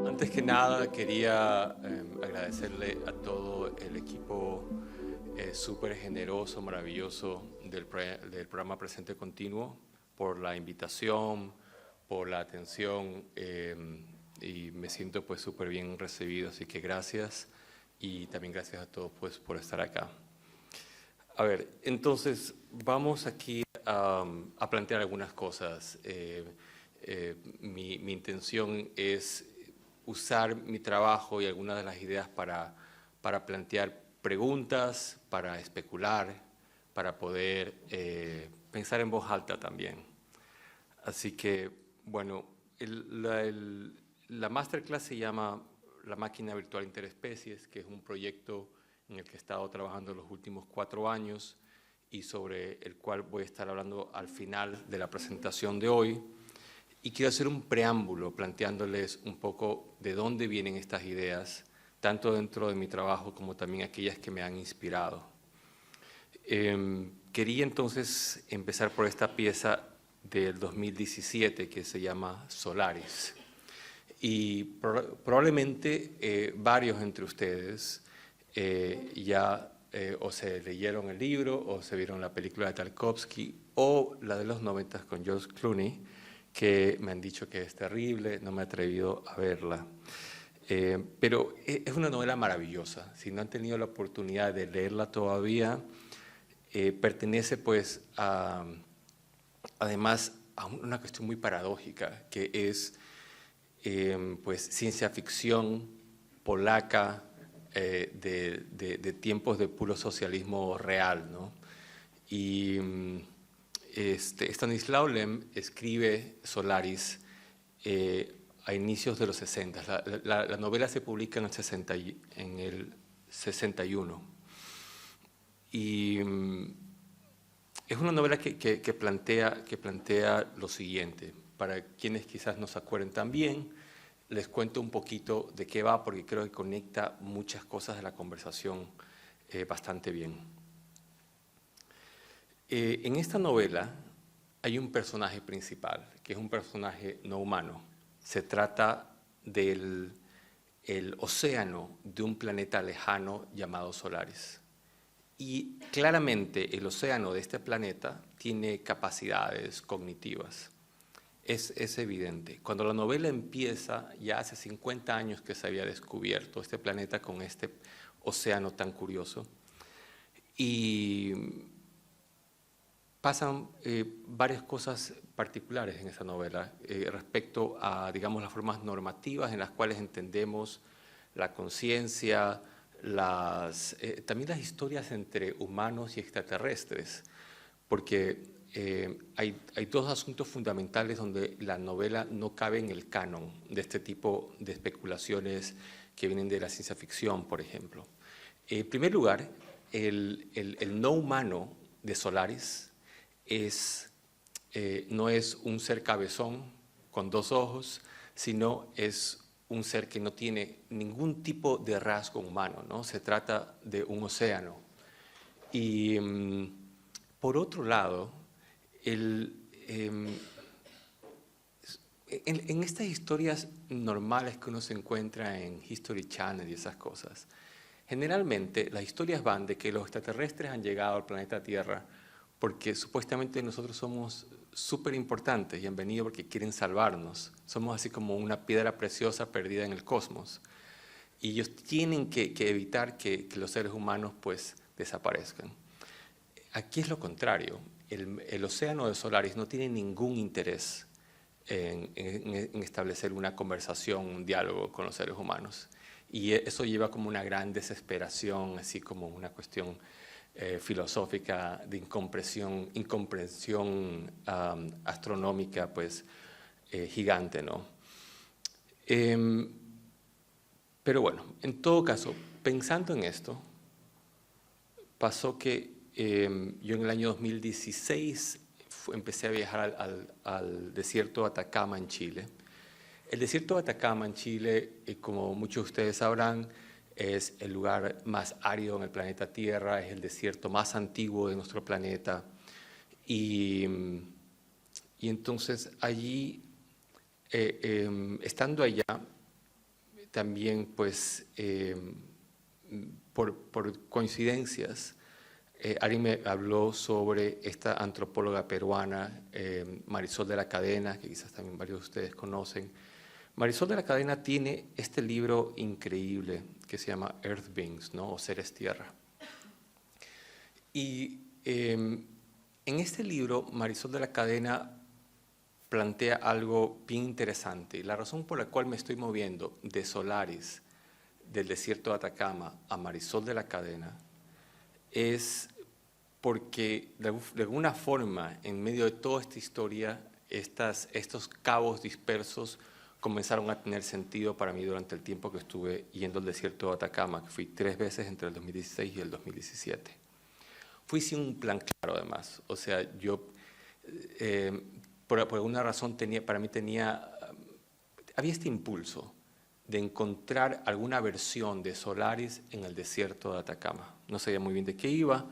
Antes que nada, quería agradecerle a todo el equipo súper generoso, maravilloso del programa Presente Continuo por la invitación, por la atención y me siento pues súper bien recibido, así que gracias y también gracias a todos pues por estar acá. A ver, entonces vamos aquí a plantear algunas cosas. Mi intención es usar mi trabajo y algunas de las ideas para plantear preguntas, para especular, para poder pensar en voz alta también. Así que, bueno, la masterclass se llama La Máquina Virtual Interespecies, que es un proyecto en el que he estado trabajando los últimos 4 años y sobre el cual voy a estar hablando al final de la presentación de hoy. Y quiero hacer un preámbulo planteándoles un poco de dónde vienen estas ideas, tanto dentro de mi trabajo como también aquellas que me han inspirado. Quería entonces empezar por esta pieza del 2017 que se llama Solaris. Y probablemente varios entre ustedes ya o se leyeron el libro o se vieron la película de Tarkovsky o la de los 90 con George Clooney, que me han dicho que es terrible, no me he atrevido a verla. Pero es una novela maravillosa. Si no han tenido la oportunidad de leerla todavía, pertenece pues además a una cuestión muy paradójica, que es pues ciencia ficción polaca de tiempos de puro socialismo real, ¿no? Y Stanislaw Lem escribe Solaris a inicios de los 60. La novela se publica en el 61. Y es una novela que plantea lo siguiente. Para quienes quizás no se acuerden tan bien, les cuento un poquito de qué va, porque creo que conecta muchas cosas de la conversación bastante bien. En esta novela hay un personaje principal, que es un personaje no humano. Se trata del océano de un planeta lejano llamado Solaris. Y claramente el océano de este planeta tiene capacidades cognitivas. Es evidente. Cuando la novela empieza, ya hace 50 años que se había descubierto este planeta con este océano tan curioso. Y pasan varias cosas particulares en esa novela respecto a, digamos, las formas normativas en las cuales entendemos la conciencia, también las historias entre humanos y extraterrestres, porque hay 2 asuntos fundamentales donde la novela no cabe en el canon de este tipo de especulaciones que vienen de la ciencia ficción, por ejemplo. En primer lugar, el no humano de Solaris no es un ser cabezón con 2 ojos, sino es un ser que no tiene ningún tipo de rasgo humano, ¿no? Se trata de un océano. Y por otro lado, en estas historias normales que uno se encuentra en History Channel y esas cosas, generalmente las historias van de que los extraterrestres han llegado al planeta Tierra porque supuestamente nosotros somos súper importantes y han venido porque quieren salvarnos. Somos así como una piedra preciosa perdida en el cosmos. Y ellos tienen que evitar que los seres humanos pues desaparezcan. Aquí es lo contrario. El océano de Solaris no tiene ningún interés en establecer una conversación, un diálogo con los seres humanos. Y eso lleva como una gran desesperación, así como una cuestión filosófica de incomprensión astronómica, pues gigante, ¿no? Pero bueno, en todo caso, pensando en esto, pasó que yo en el año 2016 empecé a viajar al desierto de Atacama en Chile El desierto de Atacama en Chile, como muchos de ustedes sabrán, es el lugar más árido en el planeta Tierra, es el desierto más antiguo de nuestro planeta. Y, y entonces allí, estando allá, también pues por coincidencias, Ari me habló sobre esta antropóloga peruana, Marisol de la Cadena, que quizás también varios de ustedes conocen. Marisol de la Cadena tiene este libro increíble que se llama Earth Beings, ¿no? O Seres Tierra. Y en este libro, Marisol de la Cadena plantea algo bien interesante. La razón por la cual me estoy moviendo de Solaris, del desierto de Atacama, a Marisol de la Cadena, es porque de alguna forma, en medio de toda esta historia, estos cabos dispersos comenzaron a tener sentido para mí durante el tiempo que estuve yendo al desierto de Atacama, que fui 3 veces entre el 2016 y el 2017. Fui sin un plan claro, además. O sea, yo, por alguna razón, había este impulso de encontrar alguna versión de Solaris en el desierto de Atacama. No sabía muy bien de qué iba.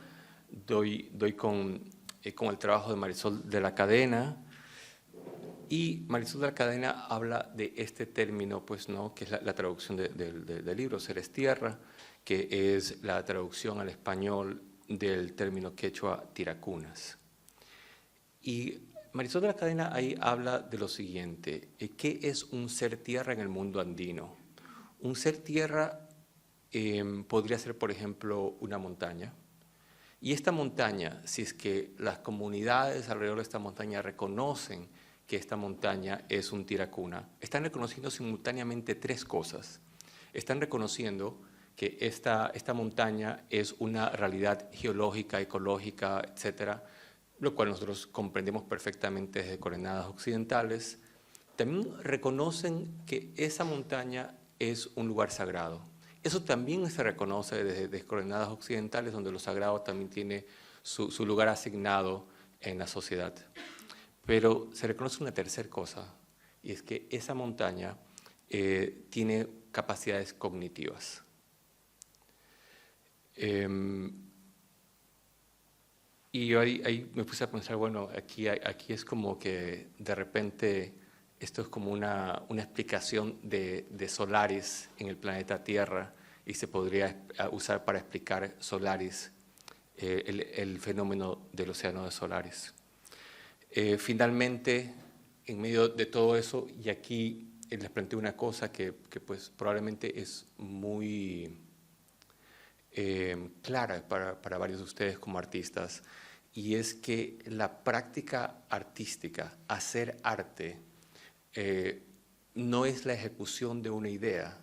Doy con el trabajo de Marisol de la Cadena, y Marisol de la Cadena habla de este término, pues, ¿no? Que es la traducción del libro, Seres Tierra, que es la traducción al español del término quechua tiracunas. Y Marisol de la Cadena ahí habla de lo siguiente: ¿qué es un ser tierra en el mundo andino? Un ser tierra podría ser, por ejemplo, una montaña. Y esta montaña, si es que las comunidades alrededor de esta montaña reconocen que esta montaña es un tiracuna, están reconociendo simultáneamente 3 cosas. Están reconociendo que esta montaña es una realidad geológica, ecológica, etcétera, lo cual nosotros comprendemos perfectamente desde coordenadas occidentales. También reconocen que esa montaña es un lugar sagrado. Eso también se reconoce desde coordenadas occidentales, donde lo sagrado también tiene su lugar asignado en la sociedad. Pero se reconoce una tercera cosa, y es que esa montaña tiene capacidades cognitivas. Y yo ahí me puse a pensar, bueno, aquí es como que de repente esto es como una explicación de Solaris en el planeta Tierra, y se podría usar para explicar Solaris, el fenómeno del océano de Solaris. Finalmente, en medio de todo eso, y aquí les planteo una cosa que pues probablemente es muy clara para varios de ustedes como artistas, y es que la práctica artística, hacer arte, no es la ejecución de una idea.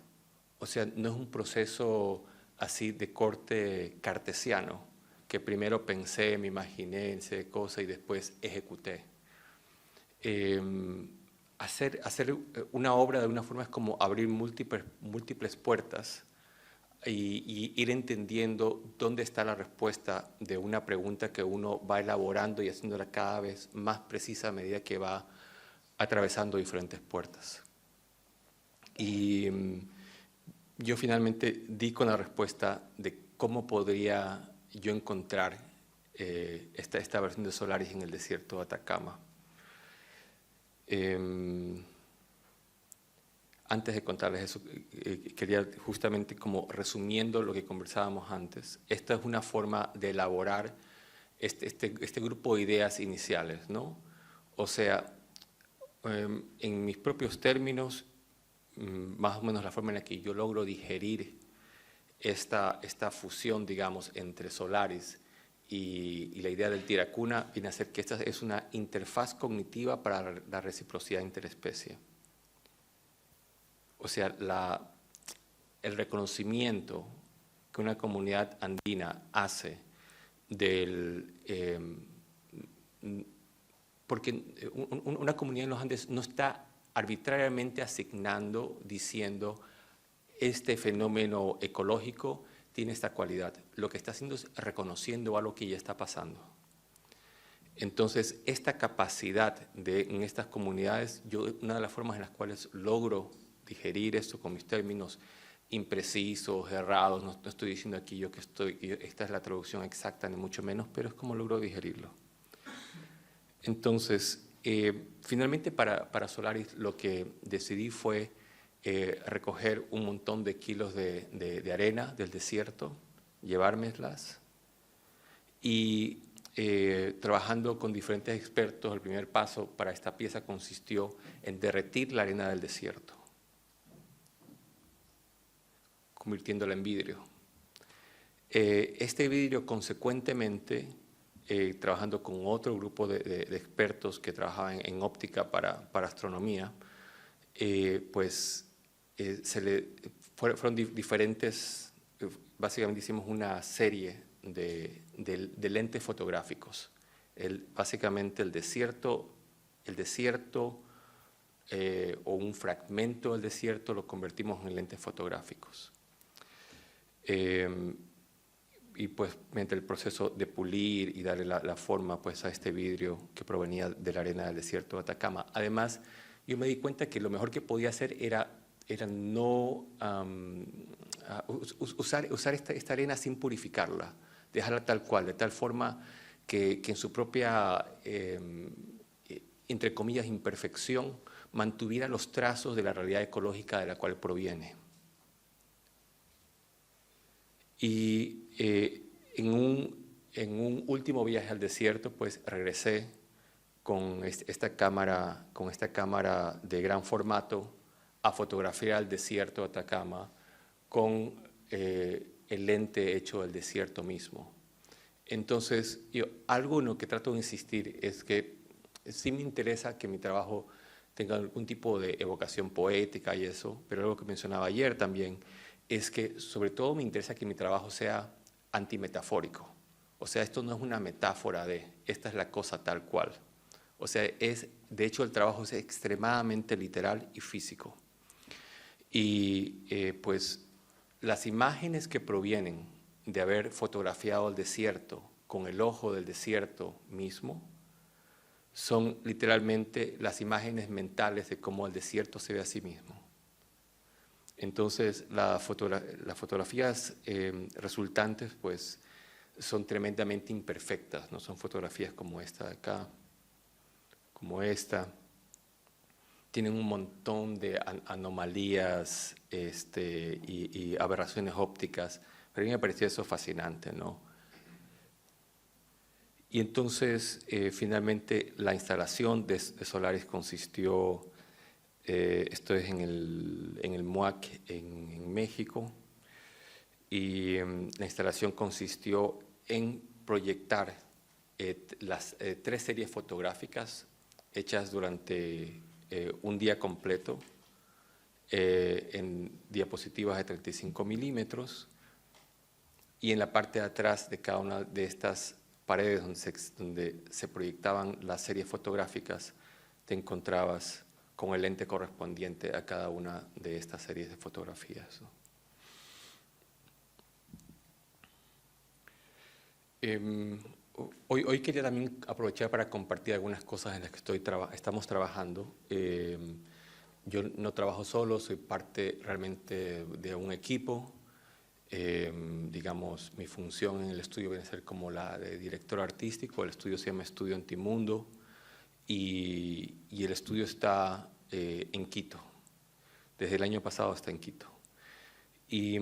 O sea, no es un proceso así de corte cartesiano, que primero pensé, me imaginé, hice cosas y después ejecuté. Hacer una obra de una forma es como abrir múltiples puertas y ir entendiendo dónde está la respuesta de una pregunta que uno va elaborando y haciéndola cada vez más precisa a medida que va atravesando diferentes puertas. Y yo finalmente di con la respuesta de cómo podría yo encontrar esta versión de Solaris en el desierto de Atacama. Antes de contarles eso, quería justamente, como resumiendo lo que conversábamos antes, esta es una forma de elaborar este grupo de ideas iniciales, ¿no? O sea, en mis propios términos, más o menos la forma en la que yo logro digerir esta fusión, digamos, entre Solaris y la idea del tiracuna, viene a ser que esta es una interfaz cognitiva para la reciprocidad interespecie. O sea, el reconocimiento que una comunidad andina hace porque una comunidad en los Andes no está arbitrariamente asignando, diciendo, este fenómeno ecológico tiene esta cualidad. Lo que está haciendo es reconociendo algo que ya está pasando. Entonces, esta capacidad en estas comunidades, una de las formas en las cuales logro digerir esto con mis términos imprecisos, errados, no estoy diciendo aquí yo que esta es la traducción exacta, ni mucho menos, pero es como logro digerirlo. Entonces, finalmente para Solaris lo que decidí fue recoger un montón de kilos de arena del desierto, llevármelas y trabajando con diferentes expertos, el primer paso para esta pieza consistió en derretir la arena del desierto, convirtiéndola en vidrio. Este vidrio, consecuentemente, trabajando con otro grupo de expertos que trabajaban en óptica para astronomía, fueron diferentes, básicamente hicimos una serie de lentes fotográficos. Básicamente el desierto o un fragmento del desierto lo convertimos en lentes fotográficos. Y pues mediante el proceso de pulir y darle la forma pues a este vidrio que provenía de la arena del desierto de Atacama. Además, yo me di cuenta que lo mejor que podía hacer era no usar esta arena sin purificarla, dejarla tal cual, de tal forma que en su propia, entre comillas, imperfección, mantuviera los trazos de la realidad ecológica de la cual proviene. Y en un último viaje al desierto, pues regresé con esta cámara de gran formato a fotografiar el desierto de Atacama con el lente hecho del desierto mismo. Entonces, algo en lo que trato de insistir es que sí me interesa que mi trabajo tenga algún tipo de evocación poética y eso, pero algo que mencionaba ayer también es que sobre todo me interesa que mi trabajo sea antimetafórico. O sea, esto no es una metáfora de esta es la cosa tal cual. O sea, de hecho el trabajo es extremadamente literal y físico. Y pues las imágenes que provienen de haber fotografiado el desierto con el ojo del desierto mismo son literalmente las imágenes mentales de cómo el desierto se ve a sí mismo. Entonces, las fotografías resultantes pues, son tremendamente imperfectas, no son fotografías como esta de acá, como esta. Tienen un montón de anomalías y aberraciones ópticas, pero a mí me pareció eso fascinante, ¿no? Y entonces, finalmente, la instalación de Solaris consistió, esto es en el MUAC en México, y la instalación consistió en proyectar las 3 series fotográficas hechas durante un día completo en diapositivas de 35 milímetros, y en la parte de atrás de cada una de estas paredes donde se proyectaban las series fotográficas, te encontrabas con el lente correspondiente a cada una de estas series de fotografías, ¿no? Hoy quería también aprovechar para compartir algunas cosas en las que estamos trabajando. Yo no trabajo solo, soy parte realmente de un equipo. Digamos, mi función en el estudio viene a ser como la de director artístico. El estudio se llama Estudio Antimundo y el estudio está en Quito. Desde el año pasado está en Quito. Y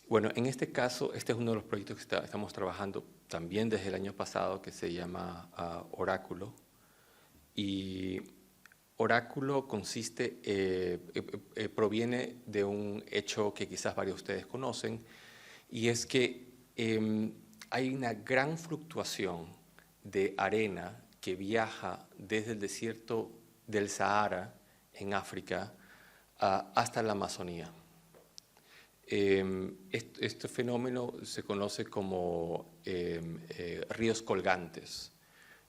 bueno, en este caso, este es uno de los proyectos que estamos trabajando también desde el año pasado, que se llama Oráculo. Y Oráculo proviene de un hecho que quizás varios de ustedes conocen, y es que hay una gran fluctuación de arena que viaja desde el desierto del Sahara en África hasta la Amazonía. Este fenómeno se conoce como ríos colgantes,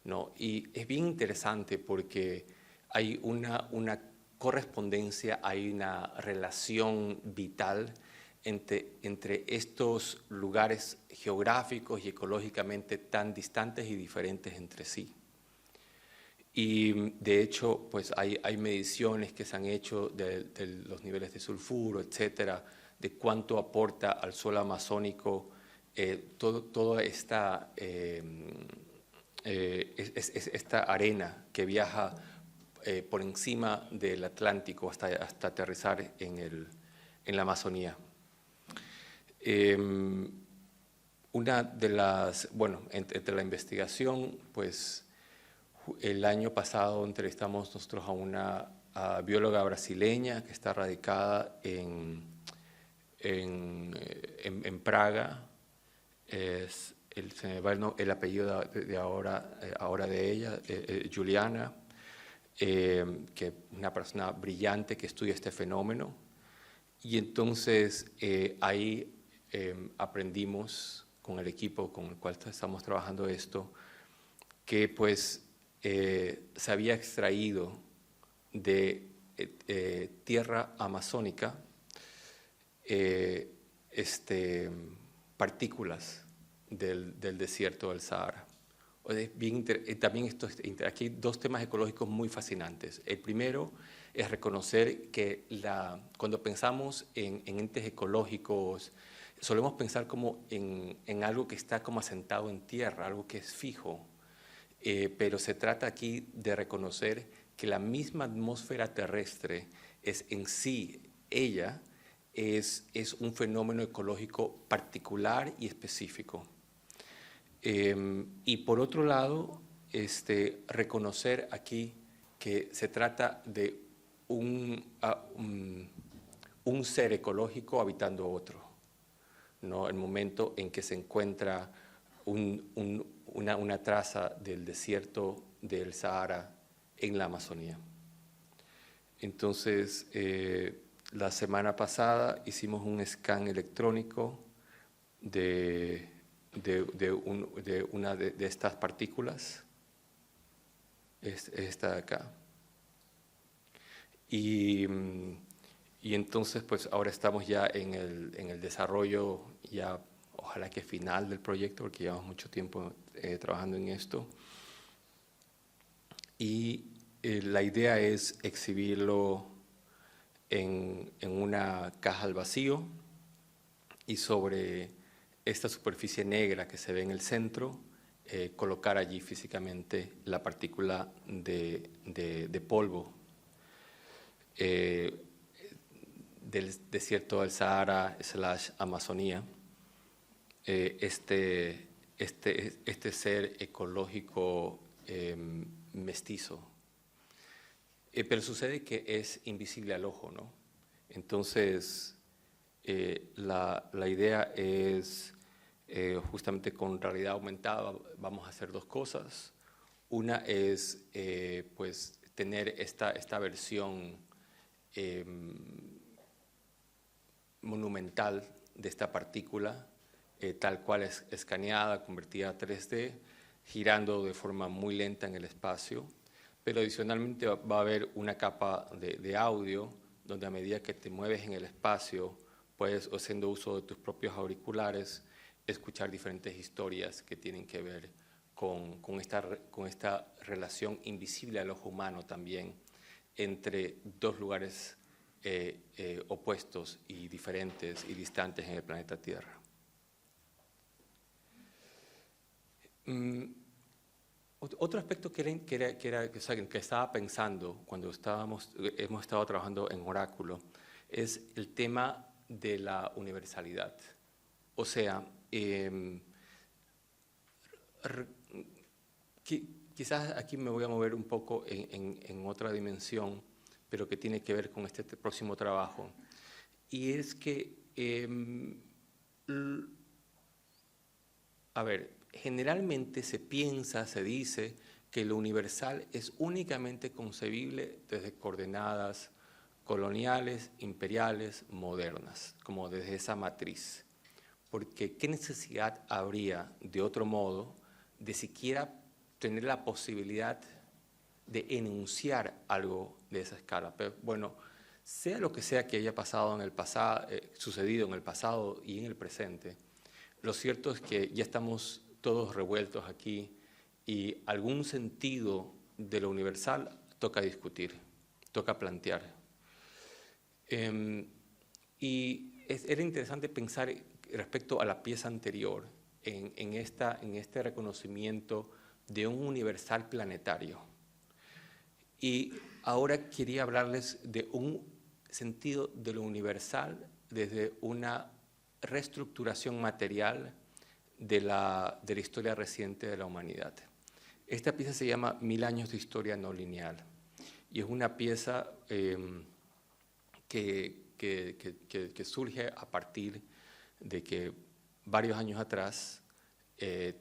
¿no? Y es bien interesante porque hay una correspondencia, hay una relación vital entre estos lugares geográficos y ecológicamente tan distantes y diferentes entre sí. Y de hecho, pues hay mediciones que se han hecho de los niveles de sulfuro, etcétera, de cuánto aporta al suelo amazónico toda esta, esta arena que viaja por encima del Atlántico hasta aterrizar en la Amazonía. Una de las, bueno, entre la investigación, pues el año pasado entrevistamos nosotros a una bióloga brasileña que está radicada en Praga. Se me va el apellido de ahora de ella, Juliana, que es una persona brillante que estudia este fenómeno. Y entonces ahí aprendimos con el equipo con el cual estamos trabajando esto, que pues se había extraído de tierra amazónica partículas del desierto del Sahara. También aquí hay dos temas ecológicos muy fascinantes. El primero es reconocer que cuando pensamos en entes ecológicos, solemos pensar como en algo que está como asentado en tierra, algo que es fijo. Pero se trata aquí de reconocer que la misma atmósfera terrestre es en sí, ella es un fenómeno ecológico particular y específico. Y por otro lado, reconocer aquí que se trata de un ser ecológico habitando otro, ¿no? El momento en que se encuentra una traza del desierto del Sahara en la Amazonía. Entonces, la semana pasada hicimos un scan electrónico de una de estas partículas, esta de acá. Y entonces, pues ahora estamos ya en el desarrollo, ya ojalá que final del proyecto, porque llevamos mucho tiempo trabajando en esto. Y la idea es exhibirlo en una caja al vacío y sobre esta superficie negra que se ve en el centro, colocar allí físicamente la partícula de polvo del desierto del Sahara / Amazonía, este ser ecológico mestizo. Pero sucede que es invisible al ojo, ¿no? Entonces, la idea es, justamente con realidad aumentada, vamos a hacer dos cosas. Una es, pues, tener esta versión monumental de esta partícula, tal cual es escaneada, convertida a 3D, girando de forma muy lenta en el espacio. Pero adicionalmente va a haber una capa de audio, donde a medida que te mueves en el espacio, puedes, haciendo uso de tus propios auriculares, escuchar diferentes historias que tienen que ver con esta relación invisible al ojo humano también, entre dos lugares opuestos y diferentes y distantes en el planeta Tierra. Otro aspecto que estaba pensando cuando hemos estado trabajando en Oráculo es el tema de la universalidad. O sea, quizás aquí me voy a mover un poco en otra dimensión, pero que tiene que ver con este próximo trabajo. Y es que, a ver, generalmente se dice que lo universal es únicamente concebible desde coordenadas coloniales, imperiales, modernas, como desde esa matriz. Porque ¿qué necesidad habría de otro modo de siquiera tener la posibilidad de enunciar algo de esa escala? Pero bueno, sea lo que sea que haya pasado en el pasado, sucedido en el pasado y en el presente, lo cierto es que ya estamos todos revueltos aquí y algún sentido de lo universal toca discutir, toca plantear. Era interesante pensar respecto a la pieza anterior en este reconocimiento de un universal planetario. Y ahora quería hablarles de un sentido de lo universal desde una reestructuración material de la historia reciente de la humanidad. Esta pieza se llama 1000 años de historia no lineal y es una pieza que surge a partir de que varios años atrás,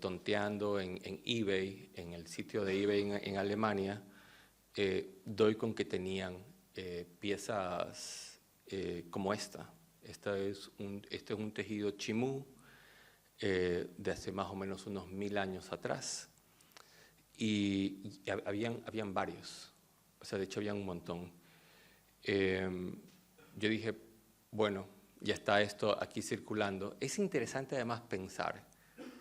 tonteando en eBay, en el sitio de eBay en Alemania, doy con que tenían piezas como esta. Este es un tejido chimú de hace más o menos unos 1000 años atrás. Y habían varios, o sea, de hecho habían un montón. Yo dije, bueno, ya está esto aquí circulando. Es interesante además pensar,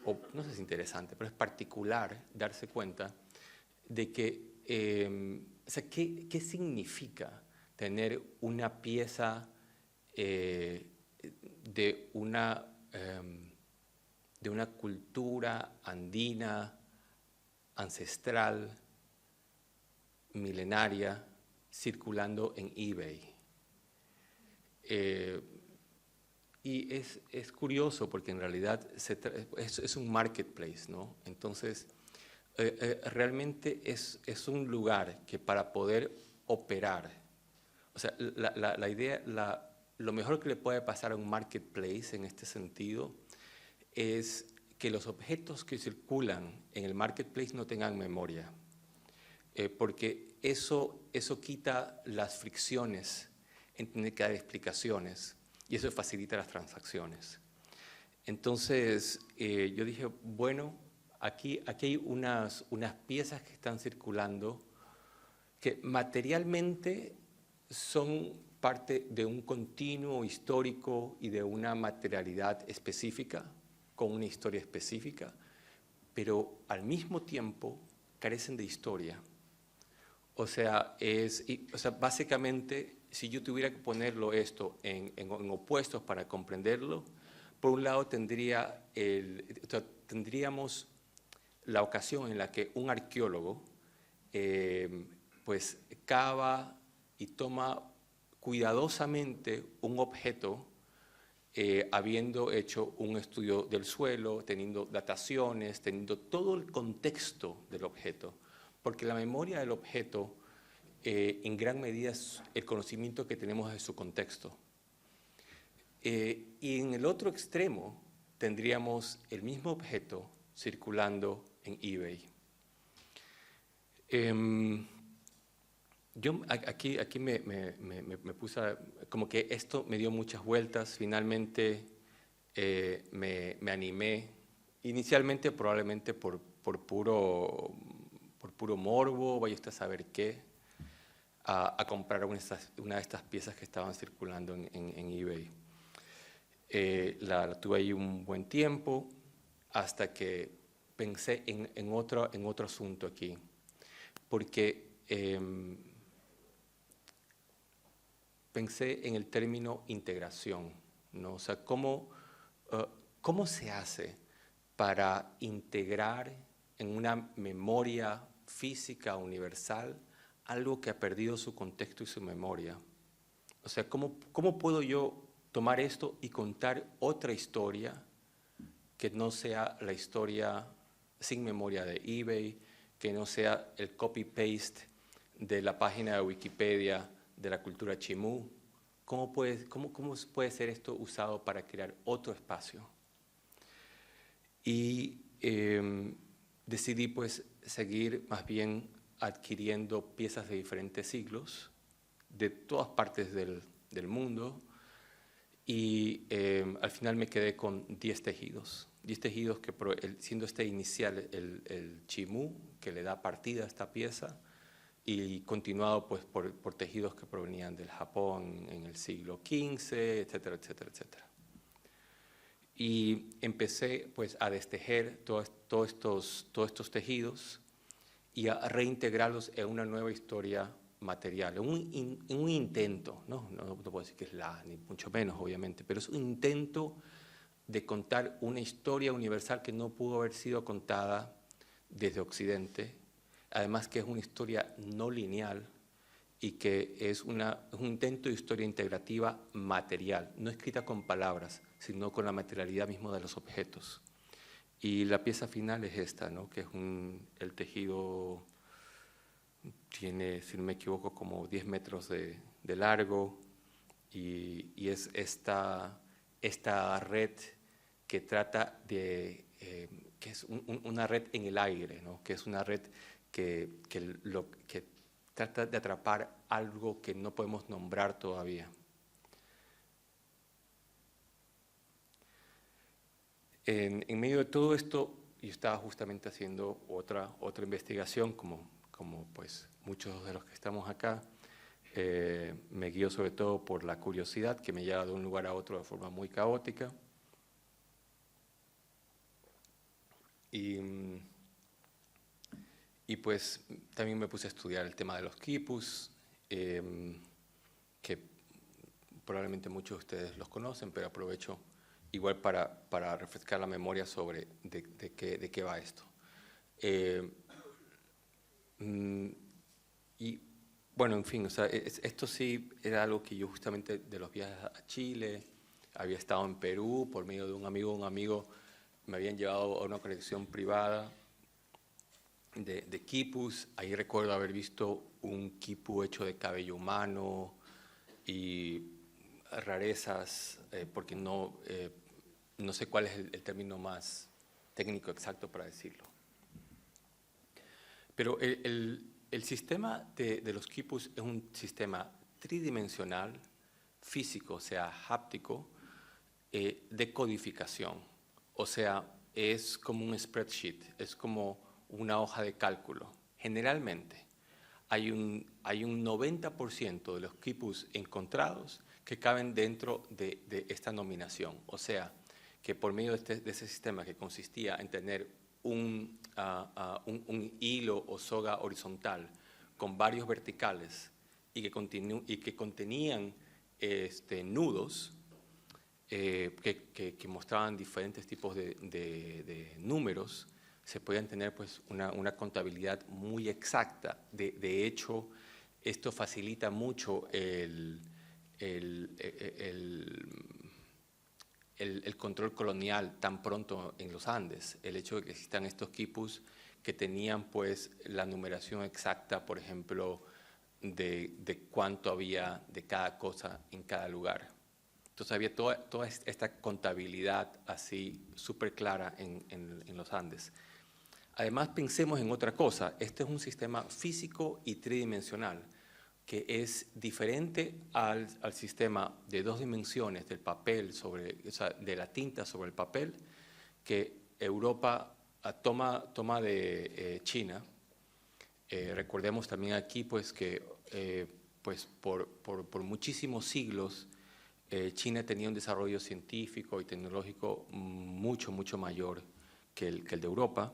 o no sé si es interesante, pero es particular darse cuenta de que, o sea, ¿qué significa tener una pieza de una cultura andina, ancestral, milenaria, circulando en eBay? Y es curioso porque en realidad es un marketplace, ¿no? Entonces, realmente es un lugar que para poder operar, o sea, la idea, lo mejor que le puede pasar a un marketplace en este sentido es que los objetos que circulan en el marketplace no tengan memoria, porque eso quita las fricciones en tener que dar explicaciones y eso facilita las transacciones. Entonces, yo dije, bueno, aquí hay unas piezas que están circulando que materialmente son parte de un continuo histórico y de una materialidad específica, con una historia específica, pero al mismo tiempo carecen de historia. O sea, básicamente, si yo tuviera que ponerlo esto en opuestos para comprenderlo, por un lado tendríamos la ocasión en la que un arqueólogo pues cava y toma cuidadosamente un objeto, habiendo hecho un estudio del suelo, teniendo dataciones, teniendo todo el contexto del objeto, porque la memoria del objeto en gran medida es el conocimiento que tenemos de su contexto. Y en el otro extremo tendríamos el mismo objeto circulando en eBay. Yo aquí me puse, como que esto me dio muchas vueltas, finalmente me animé, inicialmente probablemente por puro morbo, vaya usted a saber qué, a comprar una de estas piezas que estaban circulando en eBay. La tuve ahí un buen tiempo hasta que pensé en otro asunto aquí, porque pensé en el término integración, ¿no? O sea, ¿cómo se hace para integrar en una memoria física universal algo que ha perdido su contexto y su memoria? O sea, ¿cómo puedo yo tomar esto y contar otra historia que no sea la historia sin memoria de eBay, que no sea el copy-paste de la página de Wikipedia de la cultura chimú? ¿Cómo puede ser esto usado para crear otro espacio? Y decidí pues seguir más bien adquiriendo piezas de diferentes siglos, de todas partes del mundo, y al final me quedé con 10 tejidos. 10 tejidos que, siendo este inicial el chimú, que le da partida a esta pieza, y continuado pues, por tejidos que provenían del Japón en el siglo XV, etcétera, etcétera, etcétera. Y empecé pues, a destejer todos estos tejidos y a reintegrarlos en una nueva historia material, en un intento, no puedo decir que es ni mucho menos, obviamente, pero es un intento de contar una historia universal que no pudo haber sido contada desde Occidente, además que es una historia no lineal y que es un intento de historia integrativa material, no escrita con palabras, sino con la materialidad misma de los objetos. Y la pieza final es esta, ¿no? Que es el tejido tiene, si no me equivoco, como 10 metros de largo y es esta red que trata de, que es una red en el aire, ¿no? Que es una red que trata de atrapar algo que no podemos nombrar todavía. En medio de todo esto, yo estaba justamente haciendo otra investigación, como pues muchos de los que estamos acá. Me guío sobre todo por la curiosidad que me lleva de un lugar a otro de forma muy caótica. Y pues también me puse a estudiar el tema de los quipus, que probablemente muchos de ustedes los conocen, pero aprovecho igual para refrescar la memoria sobre de qué va esto. Y bueno, en fin, o sea, esto sí era algo que yo justamente de los viajes a Chile, había estado en Perú por medio de un amigo me habían llevado a una colección privada de quipus. Ahí recuerdo haber visto un quipu hecho de cabello humano y rarezas, porque no sé cuál es el término más técnico exacto para decirlo. Pero el sistema de los quipus es un sistema tridimensional, físico, o sea, háptico, de codificación. O sea, es como un spreadsheet, es como una hoja de cálculo. Generalmente hay un 90% de los quipus encontrados que caben dentro de esta nominación. O sea, que por medio de ese sistema que consistía en tener un hilo o soga horizontal con varios verticales y que contenían nudos que mostraban diferentes tipos de números, se podían tener pues, una contabilidad muy exacta. De hecho, esto facilita mucho el control colonial tan pronto en los Andes, el hecho de que existan estos quipus que tenían pues la numeración exacta, por ejemplo, de cuánto había de cada cosa en cada lugar. Entonces había toda esta contabilidad así súper clara en los Andes. Además pensemos en otra cosa, este es un sistema físico y tridimensional que es diferente al sistema de 2 dimensiones del papel o sea, de la tinta sobre el papel que Europa toma de China. Recordemos también aquí pues que pues por muchísimos siglos China tenía un desarrollo científico y tecnológico mucho mayor que el de Europa.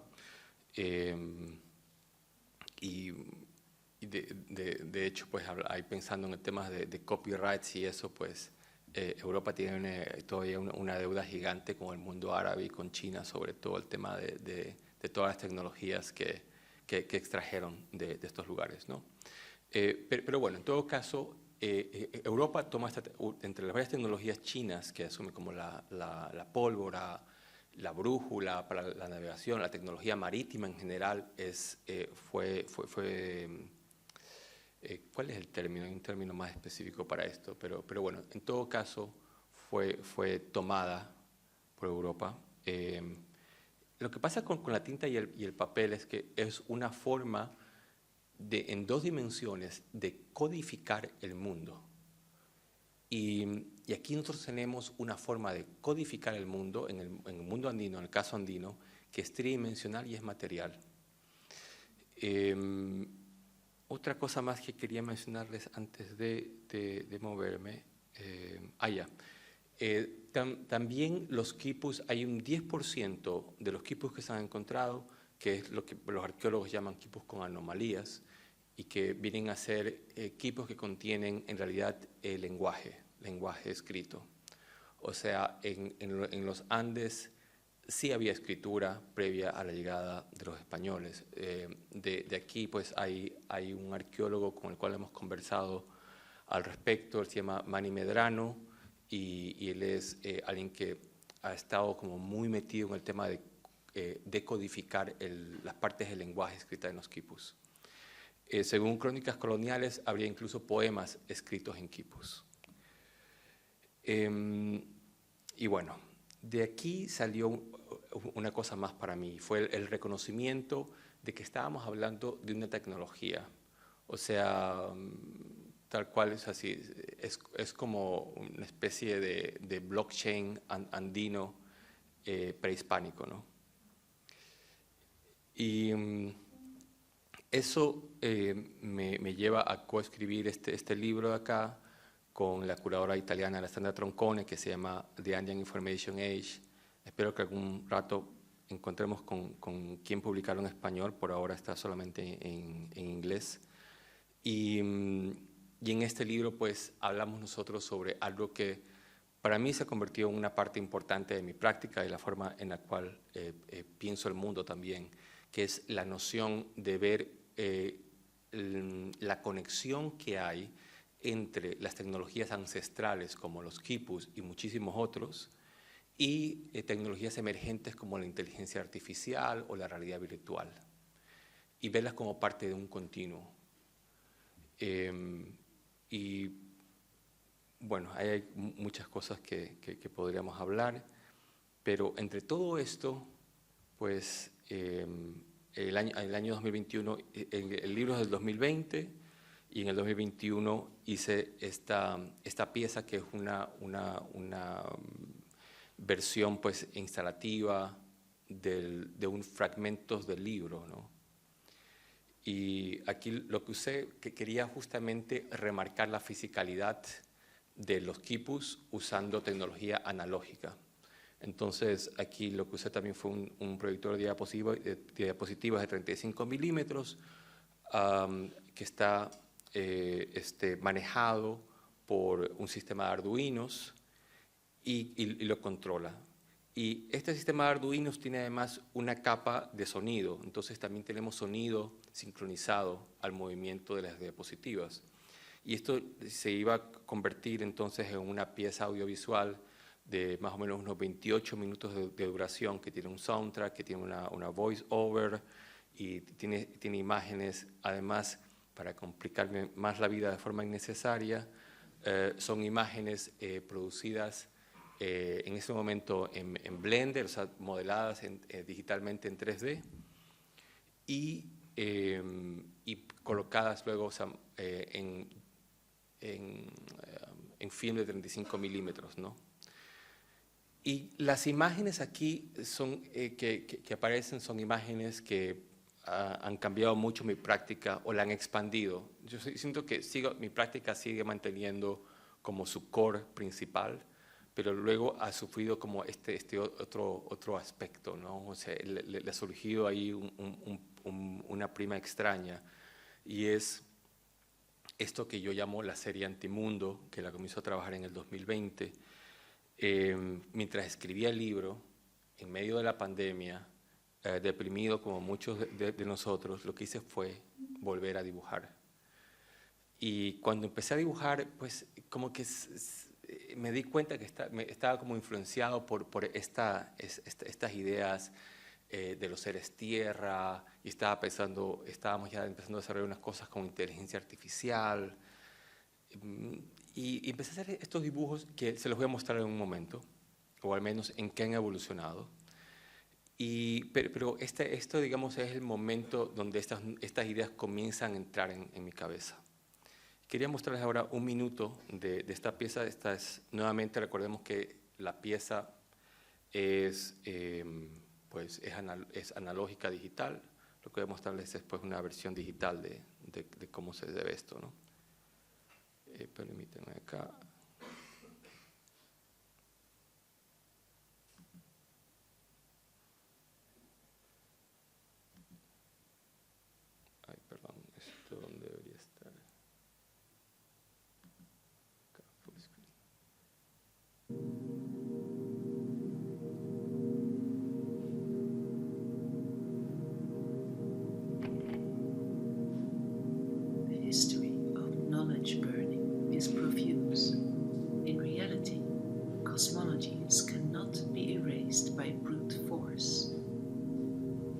Y de hecho, pues ahí pensando en el tema de copyrights y eso, pues Europa tiene todavía una deuda gigante con el mundo árabe y con China sobre todo el tema de todas las tecnologías que extrajeron de estos lugares, ¿no? Pero bueno, en todo caso, Europa toma entre las varias tecnologías chinas que asume como la pólvora, la brújula para la navegación, la tecnología marítima en general ¿cuál es el término? Hay un término más específico para esto, pero bueno, en todo caso fue tomada por Europa. Lo que pasa con la tinta y el papel es que es una forma en 2 dimensiones de codificar el mundo. Y aquí nosotros tenemos una forma de codificar el mundo, en el mundo andino, en el caso andino, que es tridimensional y es material. Otra cosa más que quería mencionarles antes de moverme. Ya. También los quipus, hay un 10% de los quipus que se han encontrado, que es lo que los arqueólogos llaman quipus con anomalías, y que vienen a ser quipus que contienen en realidad lenguaje escrito. O sea, en los Andes sí había escritura previa a la llegada de los españoles. De aquí pues hay un arqueólogo con el cual hemos conversado al respecto, él se llama Manny Medrano, y él es alguien que ha estado como muy metido en el tema de decodificar las partes del lenguaje escritas en los quipus. Según crónicas coloniales, habría incluso poemas escritos en quipus. Y bueno, de aquí salió una cosa más para mí, fue el reconocimiento de que estábamos hablando de una tecnología. O sea, tal cual es así, es como una especie de blockchain andino prehispánico, ¿no? Y eso me lleva a coescribir este libro de acá con la curadora italiana Alessandra Troncone, que se llama The Andean Information Age. Espero que algún rato encontremos con quién publicarlo en español, por ahora está solamente en inglés. Y en este libro pues hablamos nosotros sobre algo que para mí se convirtió en una parte importante de mi práctica y la forma en la cual pienso el mundo también, que es la noción de ver la conexión que hay entre las tecnologías ancestrales como los quipus y muchísimos otros y tecnologías emergentes como la inteligencia artificial o la realidad virtual, y verlas como parte de un continuo. Y bueno, hay muchas cosas que podríamos hablar, pero entre todo esto, pues el año 2021, el libro es del 2020, y en el 2021 hice esta pieza que es una versión pues instalativa de un fragmento del libro, ¿no? Y aquí lo que usé, que quería justamente remarcar la fisicalidad de los quipus usando tecnología analógica. Entonces aquí lo que usé también fue un proyector de diapositivas de 35 milímetros que está manejado por un sistema de Arduinos y lo controla. Y este sistema de Arduinos tiene además una capa de sonido, entonces también tenemos sonido sincronizado al movimiento de las diapositivas. Y esto se iba a convertir entonces en una pieza audiovisual de más o menos unos 28 minutos de duración, que tiene un soundtrack, que tiene una voice over y tiene imágenes. Además, para complicarme más la vida de forma innecesaria, son imágenes producidas en ese momento en Blender, o sea, modeladas digitalmente en 3D y colocadas luego, o sea, en film de 35 milímetros, ¿no? Y las imágenes aquí son, que aparecen son imágenes que han cambiado mucho mi práctica o la han expandido. Yo siento que mi práctica sigue manteniendo como su core principal, pero luego ha sufrido como este otro aspecto, ¿no? O sea, le ha surgido ahí una prima extraña, y es esto que yo llamo la serie Antimundo, que la comienzo a trabajar en el 2020. Mientras escribía el libro, en medio de la pandemia, deprimido como muchos de nosotros, lo que hice fue volver a dibujar. Y cuando empecé a dibujar, pues como que me di cuenta que estaba como influenciado por estas ideas de los seres tierra, y estábamos ya empezando a desarrollar unas cosas con inteligencia artificial, y empecé a hacer estos dibujos que se los voy a mostrar en un momento, o al menos en qué han evolucionado. Pero esto, digamos, es el momento donde estas ideas comienzan a entrar en mi cabeza. Quería mostrarles ahora un minuto de esta pieza. Nuevamente recordemos que la pieza es analógica digital. Lo que voy a mostrarles es pues una versión digital de cómo se debe esto, ¿no? Permítanme acá. Ay, perdón, ¿esto dónde debería estar? Acá, full screen. The history of knowledge burning is profuse. In reality, cosmologies cannot be erased by brute force.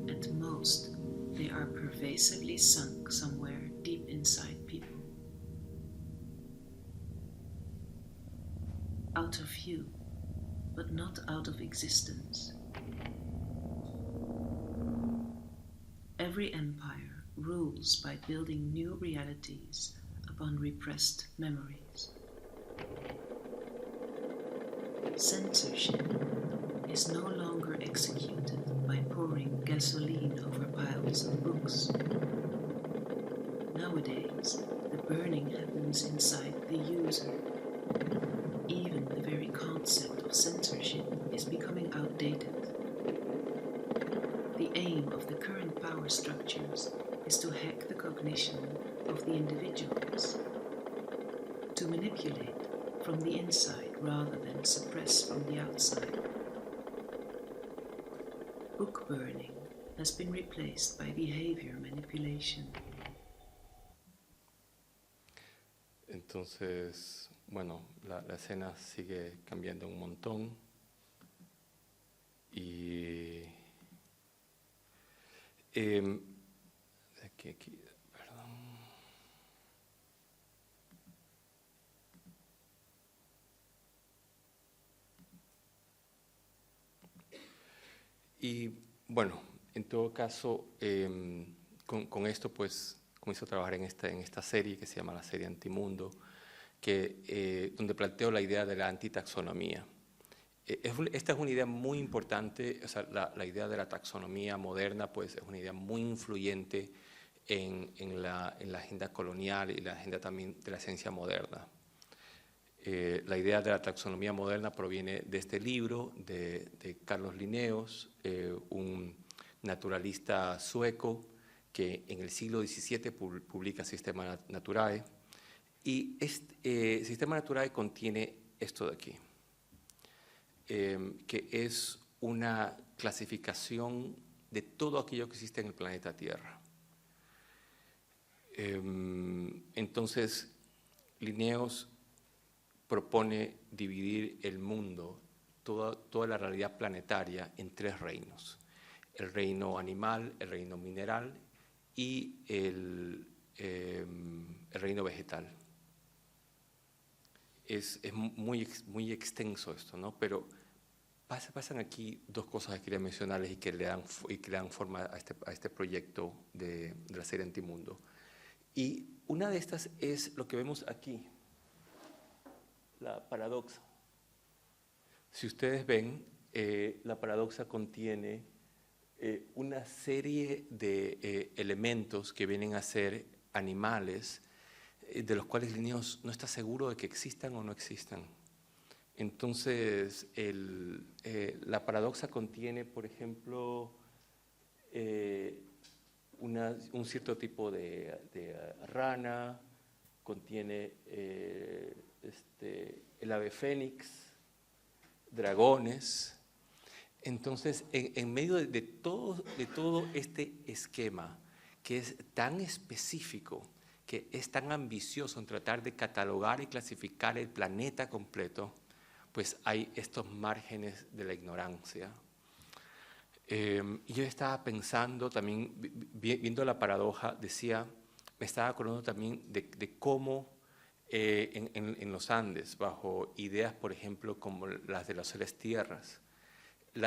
At most, they are pervasively sunk somewhere deep inside people. Out of view, but not out of existence. Every empire rules by building new realities upon repressed memories. Censorship is no longer executed by pouring gasoline over piles of books. Nowadays, the burning happens inside the user. Even the very concept of censorship is becoming outdated. The aim of the current power structures is to hack the cognition of the individuals, to manipulate from the inside rather than suppress from the outside. Book burning has been replaced by behavior manipulation. Entonces, bueno, la escena sigue cambiando un montón y aquí, perdón. Y bueno, en todo caso, con esto pues comienzo a trabajar en esta serie que se llama la serie Antimundo, donde planteo la idea de la antitaxonomía. Esta es una idea muy importante, o sea, la idea de la taxonomía moderna pues es una idea muy influyente en la agenda colonial y la agenda también de la ciencia moderna. La idea de la taxonomía moderna proviene de este libro de Carlos Linnaeus, un naturalista sueco que en el siglo XVII publica Systema Naturae, y este Systema Naturae contiene esto de aquí, que es una clasificación de todo aquello que existe en el planeta Tierra. Entonces, Linnaeus propone dividir el mundo, toda la realidad planetaria, en tres reinos: el reino animal, el reino mineral y el reino vegetal. Es muy extenso esto, ¿no? Pero pasan aquí dos cosas que quería mencionarles y que le dan forma a este proyecto de la serie Antimundo. Y una de estas es lo que vemos aquí, la paradoja. Si ustedes ven, la paradoja contiene una serie de elementos que vienen a ser animales, de los cuales Linnaeus no está seguro de que existan o no existan. Entonces, la paradoja contiene, por ejemplo, un cierto tipo de rana, contiene el ave fénix, dragones. Entonces, en medio de todo este esquema, que es tan específico, que es tan ambicioso en tratar de catalogar y clasificar el planeta completo, pues hay estos márgenes de la ignorancia. Y yo estaba pensando también, viendo la paradoja, me estaba acordando también de cómo en los Andes, bajo ideas, por ejemplo, como las de las tres tierras,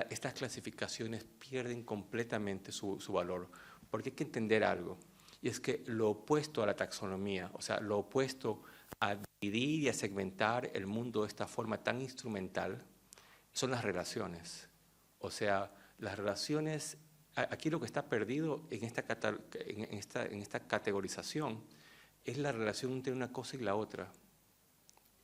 estas clasificaciones pierden completamente su valor, porque hay que entender algo, y es que lo opuesto a la taxonomía, o sea, lo opuesto a dividir y a segmentar el mundo de esta forma tan instrumental, son las relaciones. O sea, las relaciones aquí lo que está perdido en esta categorización es la relación entre una cosa y la otra.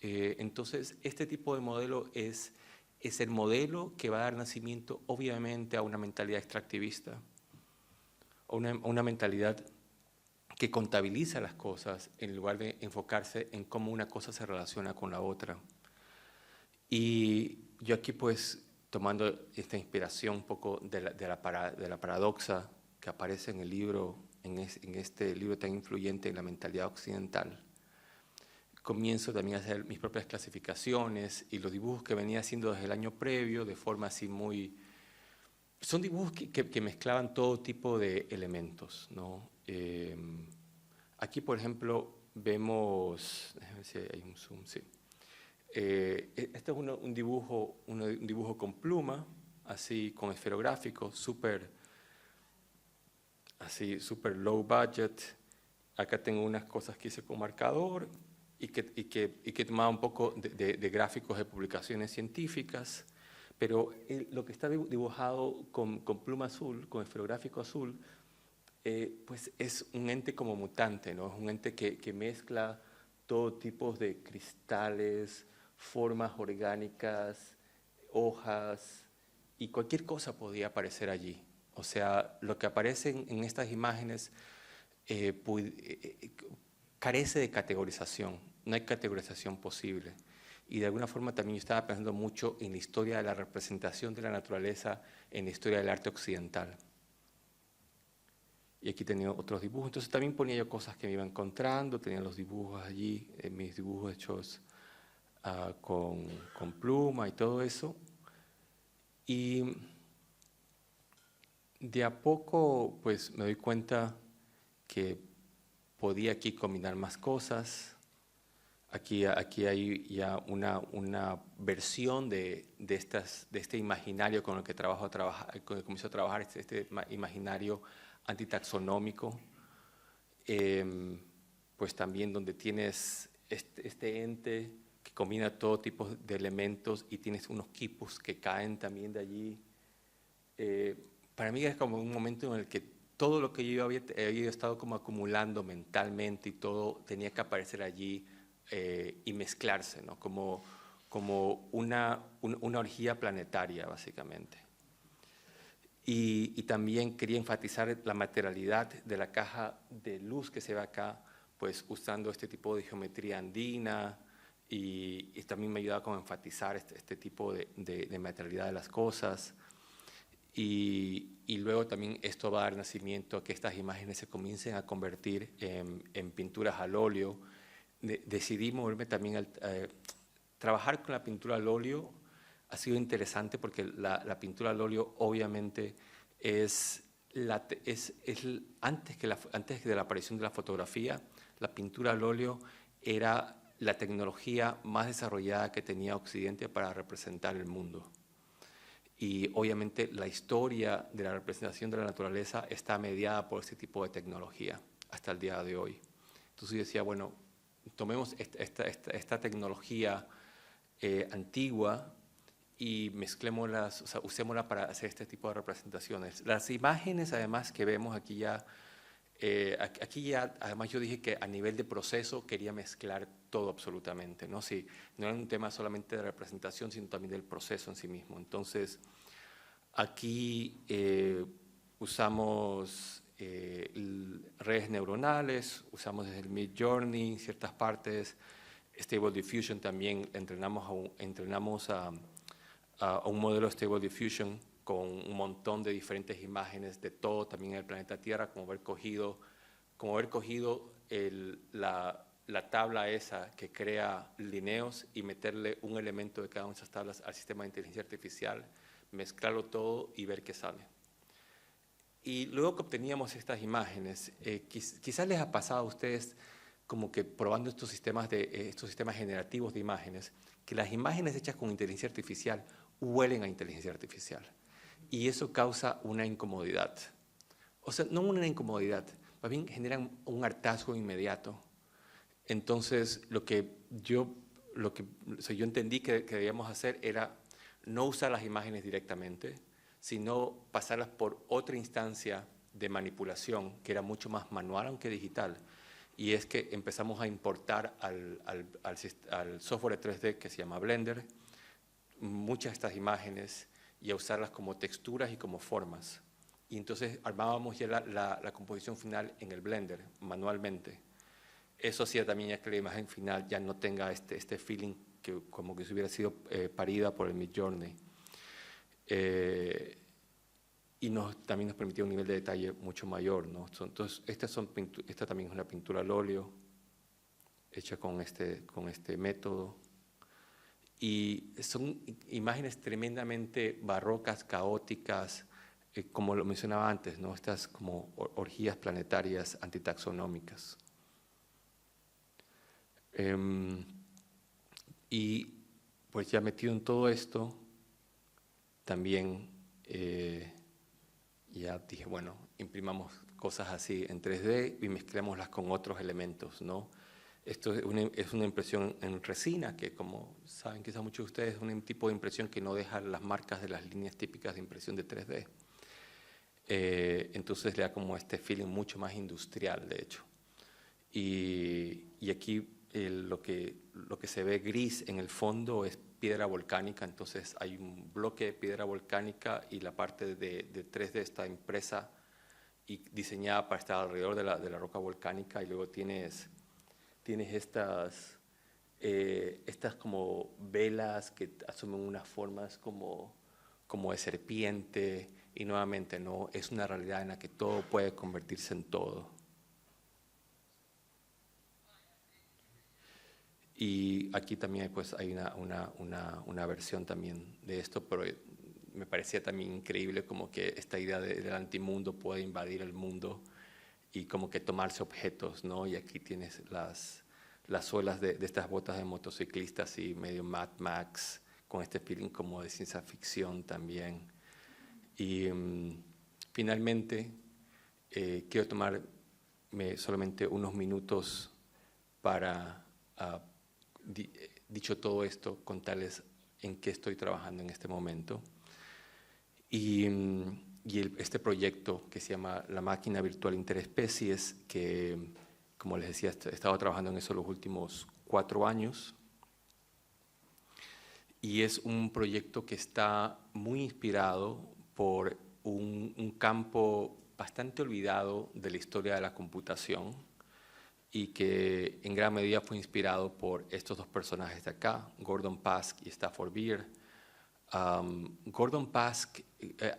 Entonces, este tipo de modelo es el modelo que va a dar nacimiento, obviamente, a una mentalidad extractivista, a una mentalidad que contabiliza las cosas en lugar de enfocarse en cómo una cosa se relaciona con la otra. Y yo aquí, pues, tomando esta inspiración un poco de la paradoja que aparece en el libro, en este libro tan influyente en la mentalidad occidental, comienzo también a hacer mis propias clasificaciones y los dibujos que venía haciendo desde el año previo de forma así muy... Son dibujos que mezclaban todo tipo de elementos, ¿no? Aquí, por ejemplo, vemos... Déjame ver si hay un zoom, sí. Este es un dibujo con pluma, así con esferográfico, súper low budget. Acá tengo unas cosas que hice con marcador y que tomaba un poco de gráficos de publicaciones científicas, pero lo que está dibujado con pluma azul, con esferográfico azul, pues es un ente como mutante, ¿no? Es un ente que mezcla todo tipo de cristales, formas orgánicas, hojas, y cualquier cosa podía aparecer allí. O sea, lo que aparece en estas imágenes carece de categorización, no hay categorización posible. Y de alguna forma también yo estaba pensando mucho en la historia de la representación de la naturaleza en la historia del arte occidental. Y aquí tenía otros dibujos, entonces también ponía yo cosas que me iba encontrando, tenía los dibujos allí, mis dibujos hechos con pluma y todo eso. Y de a poco pues me doy cuenta que podía aquí combinar más cosas. Aquí hay ya una versión de este imaginario con el que con el que comienzo a trabajar, este imaginario antitaxonómico, pues también donde tienes este ente que combina todo tipo de elementos y tienes unos quipus que caen también de allí. Para mí es como un momento en el que todo lo que yo había estado como acumulando mentalmente y todo tenía que aparecer allí y mezclarse, ¿no? Como una orgía planetaria, básicamente. Y también quería enfatizar la materialidad de la caja de luz que se ve acá, pues usando este tipo de geometría andina, y también me ayudaba como a enfatizar este tipo de materialidad de las cosas. Y luego también esto va a dar nacimiento a que estas imágenes se comiencen a convertir en pinturas al óleo. Decidí moverme también al trabajar con la pintura al óleo. Ha sido interesante porque la pintura al óleo obviamente antes de la aparición de la fotografía, la pintura al óleo era la tecnología más desarrollada que tenía Occidente para representar el mundo. Y obviamente la historia de la representación de la naturaleza está mediada por este tipo de tecnología hasta el día de hoy. Entonces yo decía, bueno, tomemos esta tecnología antigua y mezclémoslas, o sea, usémosla para hacer este tipo de representaciones. Las imágenes, además, que vemos aquí ya, además yo dije que a nivel de proceso quería mezclar todo absolutamente, ¿no? Sí, no era un tema solamente de representación, sino también del proceso en sí mismo. Entonces, aquí usamos redes neuronales, usamos desde el Midjourney, ciertas partes, Stable Diffusion también, entrenamos a un modelo de Stable Diffusion con un montón de diferentes imágenes de todo, también el planeta Tierra, como haber cogido la tabla esa que crea lineos y meterle un elemento de cada una de esas tablas al sistema de inteligencia artificial, mezclarlo todo y ver qué sale. Y luego que obteníamos estas imágenes, quizás les ha pasado a ustedes como que probando estos sistemas generativos de imágenes, que las imágenes hechas con inteligencia artificial huelen a inteligencia artificial. Y eso causa una incomodidad. O sea, no una incomodidad, más bien generan un hartazgo inmediato. Entonces, yo entendí que debíamos hacer era no usar las imágenes directamente, sino pasarlas por otra instancia de manipulación que era mucho más manual aunque digital. Y es que empezamos a importar al software de 3D que se llama Blender muchas de estas imágenes y a usarlas como texturas y como formas. Y entonces armábamos ya la composición final en el Blender, manualmente. Eso hacía también ya que la imagen final ya no tenga este feeling que como que se hubiera sido parida por el Midjourney. Y también nos permitía un nivel de detalle mucho mayor, ¿no? Entonces, esta también es una pintura al óleo, hecha con este método. Y son imágenes tremendamente barrocas, caóticas, como lo mencionaba antes, ¿no? Estas como orgías planetarias antitaxonómicas. Y pues ya metido en todo esto, también ya dije, bueno, imprimamos cosas así en 3D y mezclémoslas con otros elementos, ¿no? Esto es una impresión en resina, que como saben quizás muchos de ustedes, es un tipo de impresión que no deja las marcas de las líneas típicas de impresión de 3D. Entonces le da como este feeling mucho más industrial, de hecho. Y aquí lo que se ve gris en el fondo es piedra volcánica, entonces hay un bloque de piedra volcánica y la parte de 3D está impresa y diseñada para estar alrededor de la roca volcánica, y luego tienes estas como velas que asumen unas formas como de serpiente, y nuevamente no es una realidad en la que todo puede convertirse en todo. Y aquí también pues hay una versión también de esto, pero me parecía también increíble como que esta idea del antimundo puede invadir el mundo y como que tomarse objetos, ¿no? Y aquí tienes las suelas de estas botas de motociclistas y medio Mad Max, con este feeling como de ciencia ficción también. Y finalmente quiero tomarme solamente unos minutos para, dicho todo esto, contarles en qué estoy trabajando en este momento. Y este proyecto que se llama la máquina virtual interespecies, que, como les decía, he estado trabajando en eso los últimos 4 años. Y es un proyecto que está muy inspirado por un campo bastante olvidado de la historia de la computación, y que en gran medida fue inspirado por estos 2 personajes de acá, Gordon Pask y Stafford Beer. Gordon Pask,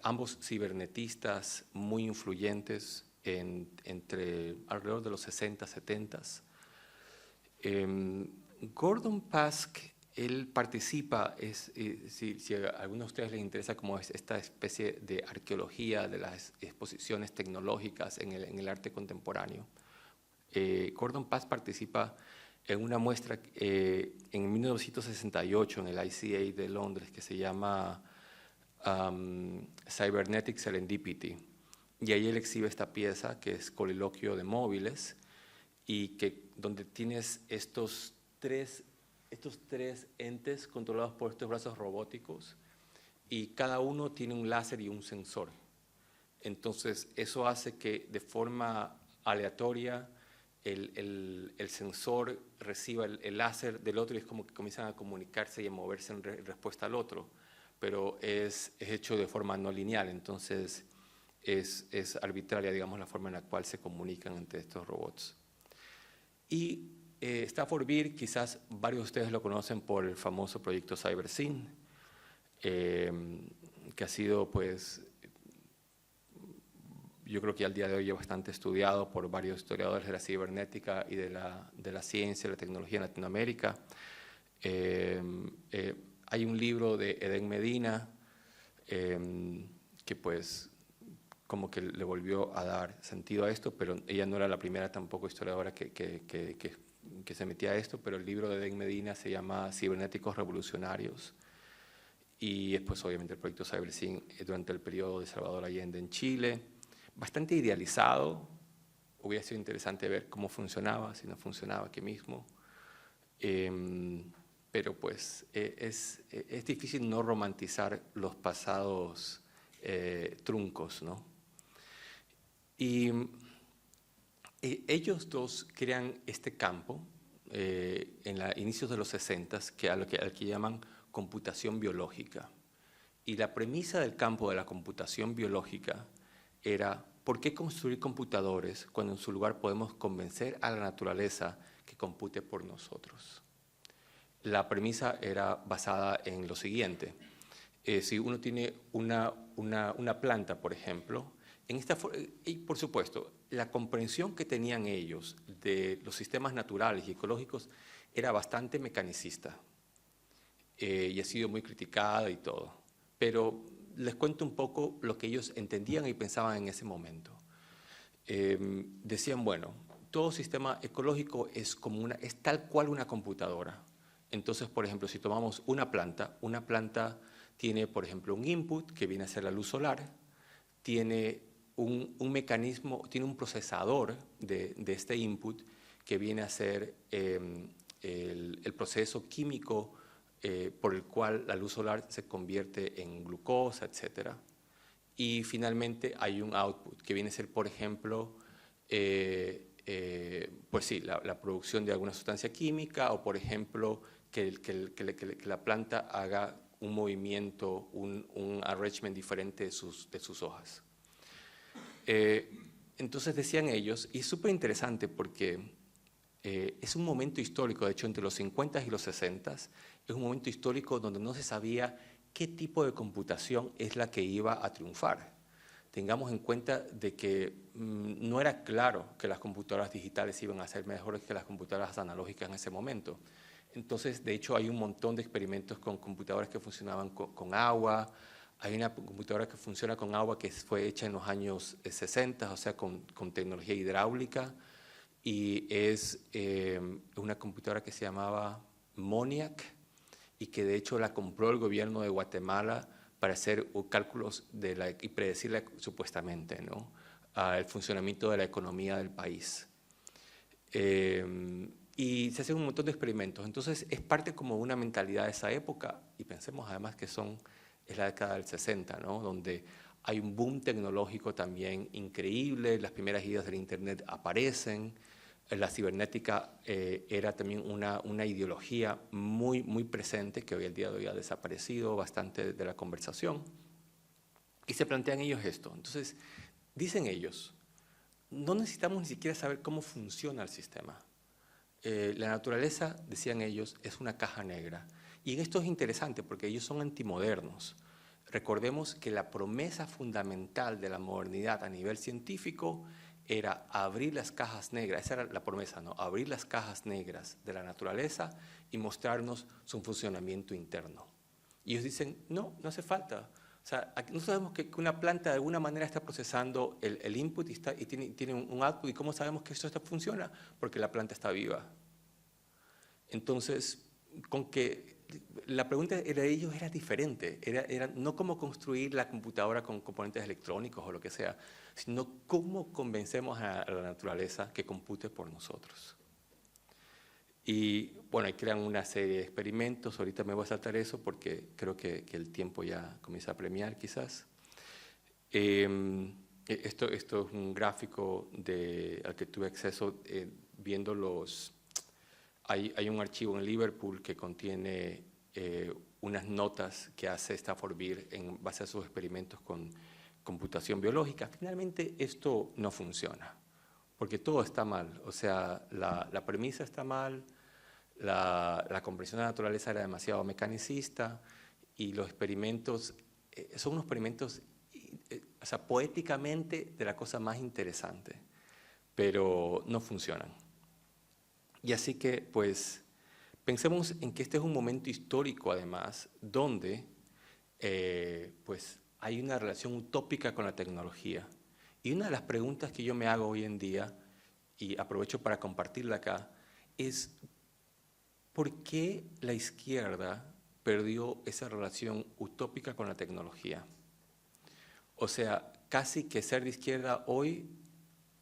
ambos cibernetistas muy influyentes entre alrededor de los 60, 70. Gordon Pask, él participa, si a algunos de ustedes les interesa como es esta especie de arqueología de las exposiciones tecnológicas en el arte contemporáneo. Gordon Pask participa en una muestra en 1968 en el ICA de Londres que se llama Cybernetic Serendipity, y ahí él exhibe esta pieza que es Coliloquio de móviles, y donde tienes estos tres entes controlados por estos brazos robóticos, y cada uno tiene un láser y un sensor. Entonces eso hace que de forma aleatoria el sensor reciba el láser del otro, y es como que comienzan a comunicarse y a moverse en respuesta al otro, pero es hecho de forma no lineal, entonces es arbitraria, digamos, la forma en la cual se comunican entre estos robots. Y Stafford Beer, quizás varios de ustedes lo conocen por el famoso proyecto CyberSyn, que ha sido, pues, yo creo que al día de hoy es bastante estudiado por varios historiadores de la cibernética y de la ciencia y la tecnología en Latinoamérica. Hay un libro de Eden Medina que pues como que le volvió a dar sentido a esto, pero ella no era la primera tampoco historiadora que se metía a esto, pero el libro de Eden Medina se llama Cibernéticos Revolucionarios, y después obviamente el proyecto CyberSyn durante el periodo de Salvador Allende en Chile, bastante idealizado. Hubiera sido interesante ver cómo funcionaba, si no funcionaba aquí mismo, pero pues es difícil no romantizar los pasados truncos, ¿no? Y ellos dos crean este campo en inicios de los 60 al que llaman computación biológica. Y la premisa del campo de la computación biológica era: ¿por qué construir computadores cuando en su lugar podemos convencer a la naturaleza que compute por nosotros? La premisa era basada en lo siguiente. Si uno tiene una planta, por ejemplo, y por supuesto, la comprensión que tenían ellos de los sistemas naturales y ecológicos era bastante mecanicista y ha sido muy criticada y todo. Pero les cuento un poco lo que ellos entendían y pensaban en ese momento. Decían, bueno, todo sistema ecológico es tal cual una computadora. Entonces, por ejemplo, si tomamos una planta tiene, por ejemplo, un input que viene a ser la luz solar, tiene un mecanismo, tiene un procesador de este input que viene a ser el proceso químico por el cual la luz solar se convierte en glucosa, etc. Y finalmente hay un output que viene a ser, por ejemplo, pues sí, la producción de alguna sustancia química, o por ejemplo que la planta haga un movimiento, un arrangement diferente de sus hojas. Entonces decían ellos, y es súper interesante porque es un momento histórico, de hecho entre los 50 y los 60 es un momento histórico donde no se sabía qué tipo de computación es la que iba a triunfar. Tengamos en cuenta de que no era claro que las computadoras digitales iban a ser mejores que las computadoras analógicas en ese momento. Entonces, de hecho, hay un montón de experimentos con computadoras que funcionaban con agua. Hay una computadora que funciona con agua que fue hecha en los años 60, o sea, con tecnología hidráulica, y es una computadora que se llamaba Moniac, y que de hecho la compró el gobierno de Guatemala para hacer cálculos y predecirle supuestamente, ¿no?, el funcionamiento de la economía del país. Y se hacen un montón de experimentos. Entonces es parte como una mentalidad de esa época, y pensemos además que es la década del 60, ¿no?, donde hay un boom tecnológico también increíble, las primeras ideas del Internet aparecen, la cibernética era también una ideología muy, muy presente, que hoy el día de hoy ha desaparecido bastante de la conversación. Y se plantean ellos esto. Entonces, dicen ellos, no necesitamos ni siquiera saber cómo funciona el sistema. La naturaleza, decían ellos, es una caja negra. Y esto es interesante porque ellos son antimodernos. Recordemos que la promesa fundamental de la modernidad a nivel científico era abrir las cajas negras, esa era la promesa, ¿no?, abrir las cajas negras de la naturaleza y mostrarnos su funcionamiento interno. Y ellos dicen, no hace falta. O sea, nosotros sabemos que una planta de alguna manera está procesando el input y tiene un output. ¿Y cómo sabemos que esto funciona? Porque la planta está viva. Entonces, la pregunta de ellos era diferente. Era no cómo construir la computadora con componentes electrónicos o lo que sea, sino cómo convencemos a la naturaleza que compute por nosotros. Y bueno, ahí crean una serie de experimentos. Ahorita me voy a saltar eso porque creo que el tiempo ya comienza a premiar quizás. Esto es un gráfico al que tuve acceso viendo los... Hay un archivo en Liverpool que contiene unas notas que hace Stafford Beer en base a sus experimentos con computación biológica. Finalmente esto no funciona, porque todo está mal. O sea, la premisa está mal, la comprensión de la naturaleza era demasiado mecanicista, y los experimentos son unos experimentos, o sea, poéticamente de la cosa más interesante, pero no funcionan. Y así que, pues, pensemos en que este es un momento histórico, además, donde pues, hay una relación utópica con la tecnología. Y una de las preguntas que yo me hago hoy en día, y aprovecho para compartirla acá, es ¿por qué la izquierda perdió esa relación utópica con la tecnología? O sea, casi que ser de izquierda hoy,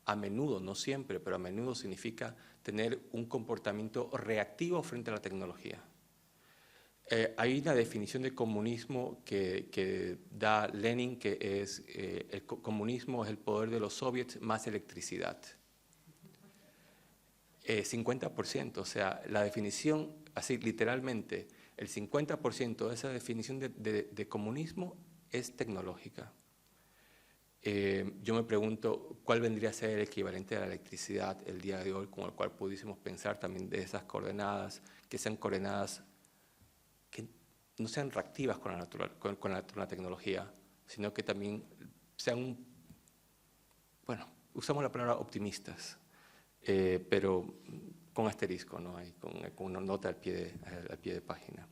a menudo, no siempre, pero a menudo significa tener un comportamiento reactivo frente a la tecnología. Hay una definición de comunismo que da Lenin, que es el comunismo es el poder de los soviets más electricidad. 50%, o sea, la definición, así literalmente, el 50% de esa definición de comunismo es tecnológica. Yo me pregunto cuál vendría a ser el equivalente a la electricidad el día de hoy, con el cual pudiésemos pensar también de esas coordenadas, que sean coordenadas que no sean reactivas con la tecnología, sino que también sean, bueno, usamos la palabra optimistas, pero con asterisco, ¿no? Con una nota al pie de página.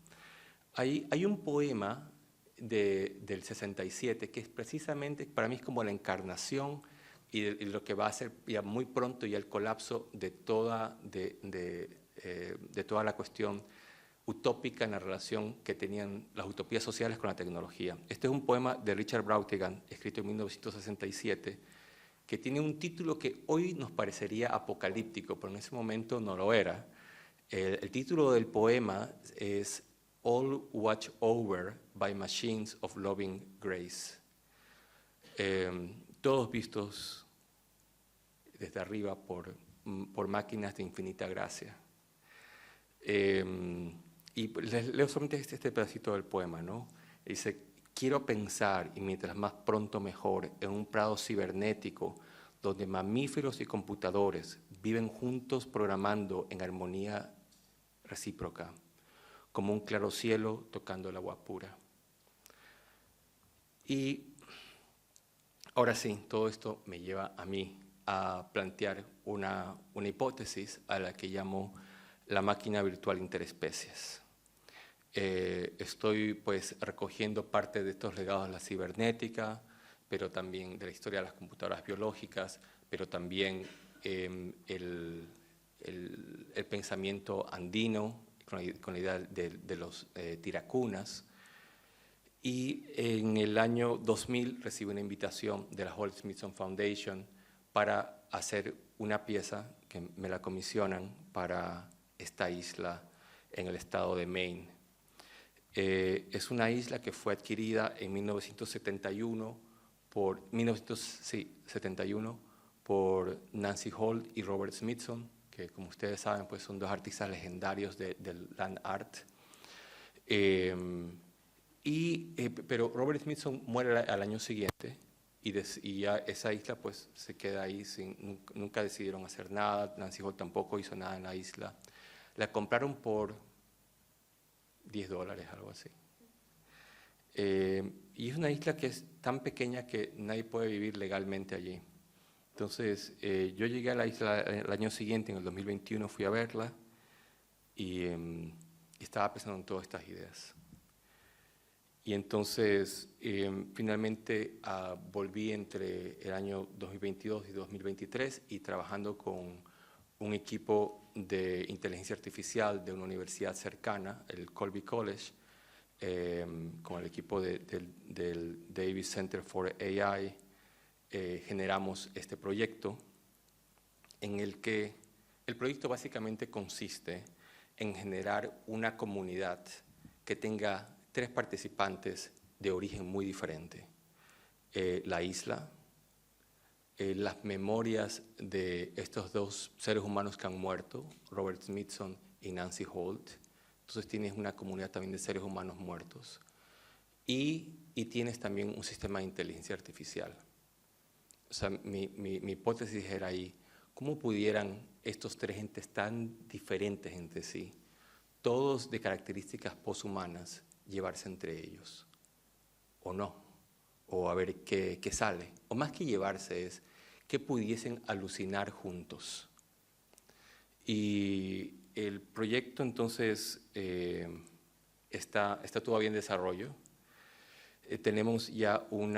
Hay un poema del 67 que es precisamente, para mí es como la encarnación y lo que va a ser ya muy pronto ya el colapso de toda la cuestión utópica en la relación que tenían las utopías sociales con la tecnología. Este es un poema de Richard Brautigan, escrito en 1967, que tiene un título que hoy nos parecería apocalíptico, pero en ese momento no lo era. El título del poema es All Watched Over by Machines of Loving Grace. Todos vistos desde arriba por máquinas de infinita gracia. Y les leo solamente este pedacito del poema, ¿no? Dice: quiero pensar, y mientras más pronto mejor, en un prado cibernético donde mamíferos y computadores viven juntos programando en armonía recíproca, como un claro cielo tocando el agua pura. Y ahora sí, todo esto me lleva a mí a plantear una hipótesis a la que llamo la máquina virtual interespecies. Estoy pues recogiendo parte de estos legados de la cibernética, pero también de la historia de las computadoras biológicas, pero también el pensamiento andino con la idea de los tiracunas. Y en el año 2000 recibí una invitación de la Walt Smithson Foundation para hacer una pieza que me la comisionan para esta isla en el estado de Maine. Es una isla que fue adquirida en 1971 por Nancy Holt y Robert Smithson, que como ustedes saben pues son dos artistas legendarios del land art. Pero Robert Smithson muere al año siguiente y ya esa isla pues se queda ahí, nunca decidieron hacer nada. Nancy Holt tampoco hizo nada en la isla. La compraron por $10, algo así. Y es una isla que es tan pequeña que nadie puede vivir legalmente allí. Entonces, yo llegué a la isla el año siguiente, en el 2021, fui a verla y estaba pensando en todas estas ideas. Y entonces, finalmente, volví entre el año 2022 y 2023 y trabajando con un equipo de inteligencia artificial de una universidad cercana, el Colby College, con el equipo del Davis Center for AI, generamos este proyecto en el que el proyecto básicamente consiste en generar una comunidad que tenga 3 participantes de origen muy diferente. La isla, las memorias de estos 2 seres humanos que han muerto, Robert Smithson y Nancy Holt. Entonces tienes una comunidad también de seres humanos muertos. Y tienes también un sistema de inteligencia artificial. O sea, mi hipótesis era ahí, ¿cómo pudieran estos 3 entes tan diferentes entre sí, todos de características poshumanas, llevarse entre ellos? ¿O no? O a ver qué sale. O más que llevarse es que pudiesen alucinar juntos. Y el proyecto entonces está todavía en desarrollo. Tenemos ya un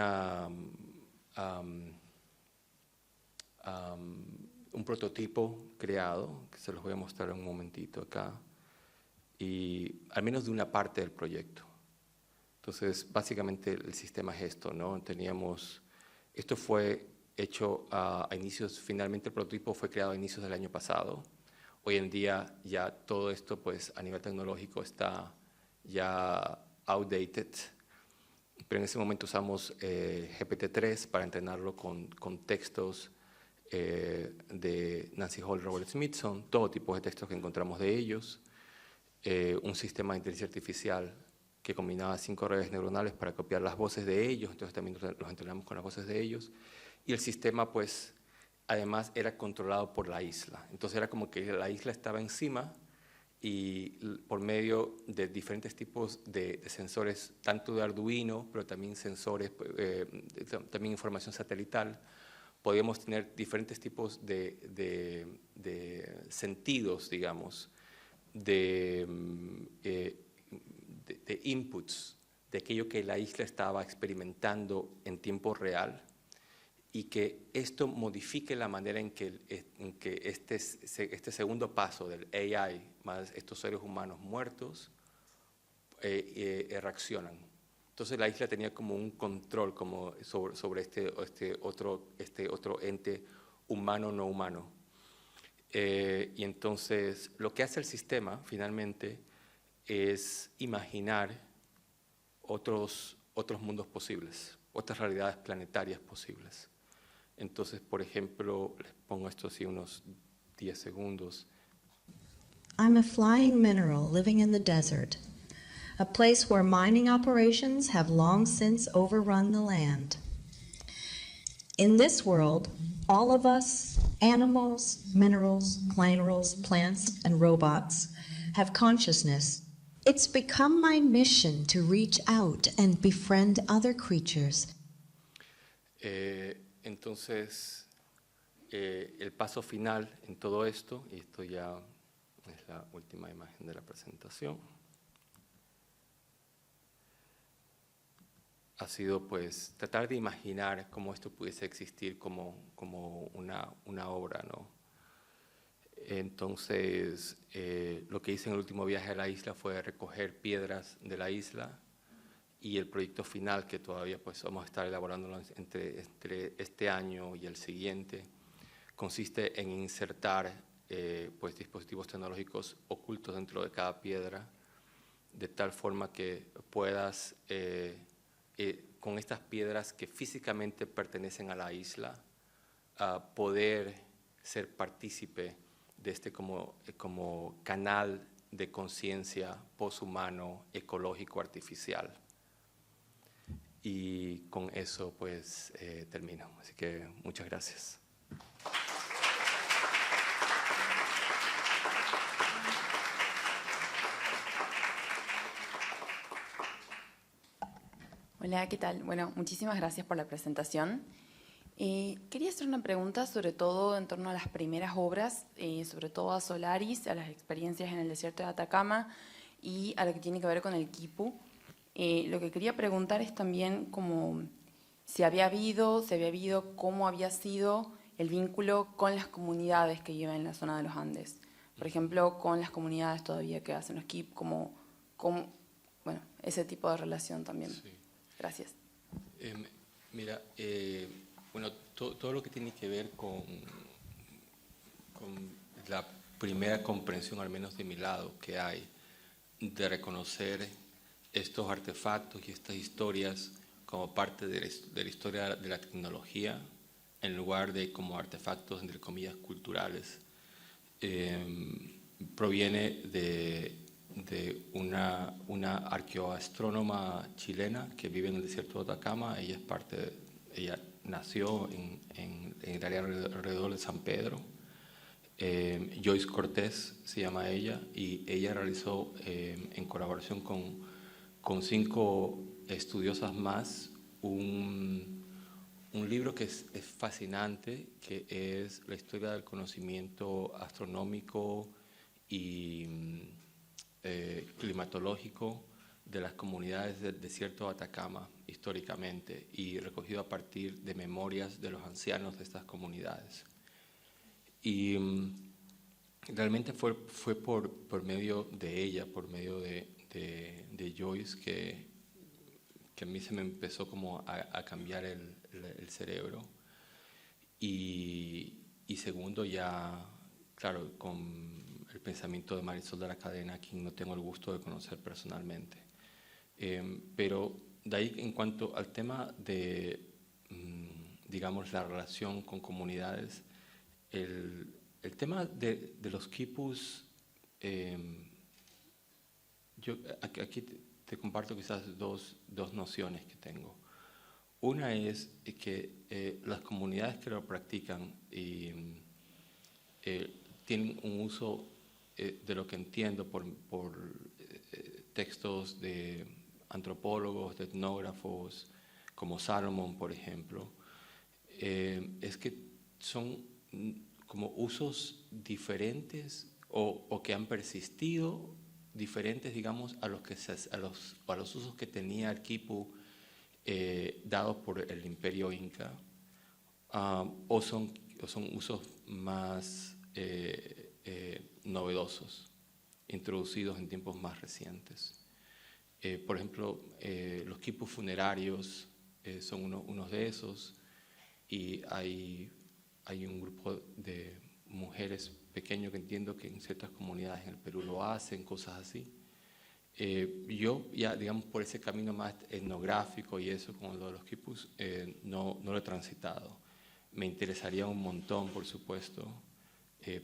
prototipo creado, que se los voy a mostrar en un momentito acá, y al menos de una parte del proyecto. Entonces, básicamente el sistema es esto, ¿no? Esto fue hecho a inicios, finalmente el prototipo fue creado a inicios del año pasado. Hoy en día ya todo esto, pues a nivel tecnológico está ya outdated, pero en ese momento usamos GPT-3 para entrenarlo con textos de Nancy Hall, Robert Smithson, todo tipo de textos que encontramos de ellos, un sistema de inteligencia artificial que combinaba 5 redes neuronales para copiar las voces de ellos, entonces también los entrenamos con las voces de ellos, y el sistema pues además era controlado por la isla, entonces era como que la isla estaba encima y por medio de diferentes tipos de sensores, tanto de Arduino, pero también sensores, también información satelital, podíamos tener diferentes tipos de sentidos, digamos, de inputs, de aquello que la isla estaba experimentando en tiempo real, y que esto modifique la manera en que este segundo paso del AI más estos seres humanos muertos reaccionan. Entonces la isla tenía como un control como sobre este otro ente humano no humano. Y entonces lo que hace el sistema finalmente es imaginar otros mundos posibles, otras realidades planetarias posibles. Entonces, por ejemplo, les pongo esto así unos 10 segundos. I'm a flying mineral living in the desert, a place where mining operations have long since overrun the land. In this world, all of us, animals, minerals, plants, and robots, have consciousness. It's become my mission to reach out and befriend other creatures. Entonces, el paso final en todo esto, y esto ya es la última imagen de la presentación, ha sido pues tratar de imaginar cómo esto pudiese existir como una obra, ¿no? Entonces, lo que hice en el último viaje a la isla fue recoger piedras de la isla, y el proyecto final, que todavía pues vamos a estar elaborándolo entre este año y el siguiente, consiste en insertar pues dispositivos tecnológicos ocultos dentro de cada piedra, de tal forma que puedas, con estas piedras que físicamente pertenecen a la isla, poder ser partícipe de este como canal de conciencia poshumano, ecológico, artificial. Y con eso pues termino. Así que muchas gracias. Hola, ¿qué tal? Bueno, muchísimas gracias por la presentación. Quería hacer una pregunta sobre todo en torno a las primeras obras, sobre todo a Solaris, a las experiencias en el desierto de Atacama y a lo que tiene que ver con el quipu. Lo que quería preguntar es también como si había habido, cómo había sido el vínculo con las comunidades que viven en la zona de los Andes. Por ejemplo, con las comunidades todavía que hacen los KIP, bueno, ese tipo de relación también. Sí. Gracias. Mira, bueno, todo lo que tiene que ver con la primera comprensión, al menos de mi lado, que hay de reconocer estos artefactos y estas historias como parte de la historia de la tecnología, en lugar de como artefactos, entre comillas, culturales, proviene de una arqueoastrónoma chilena que vive en el desierto de Atacama. Ella nació en el área alrededor de San Pedro. Joyce Cortés se llama ella, y ella realizó en colaboración con 5 estudiosas más un libro que es fascinante, que es la historia del conocimiento astronómico y climatológico de las comunidades del desierto de Atacama históricamente, y recogido a partir de memorias de los ancianos de estas comunidades. Y realmente fue por medio de ella, por medio de Joyce, que a mí se me empezó como a cambiar el cerebro. Y segundo, ya, claro, con el pensamiento de Marisol de la Cadena, a quien no tengo el gusto de conocer personalmente. Pero de ahí, en cuanto al tema de, digamos, la relación con comunidades, el tema de los quipus, yo aquí te comparto quizás dos nociones que tengo. Una es que las comunidades que lo practican tienen un uso, de lo que entiendo por textos de antropólogos, de etnógrafos, como Salomon, por ejemplo, es que son como usos diferentes o que han persistido diferentes, digamos, a los usos que tenía el quipu dados por el Imperio Inca, o son usos más novedosos, introducidos en tiempos más recientes. Por ejemplo, los quipus funerarios son unos de esos, y hay un grupo de mujeres pequeño que entiendo que en ciertas comunidades en el Perú lo hacen, cosas así. Yo ya, digamos, por ese camino más etnográfico y eso, como lo de los quipus, no lo he transitado. Me interesaría un montón, por supuesto,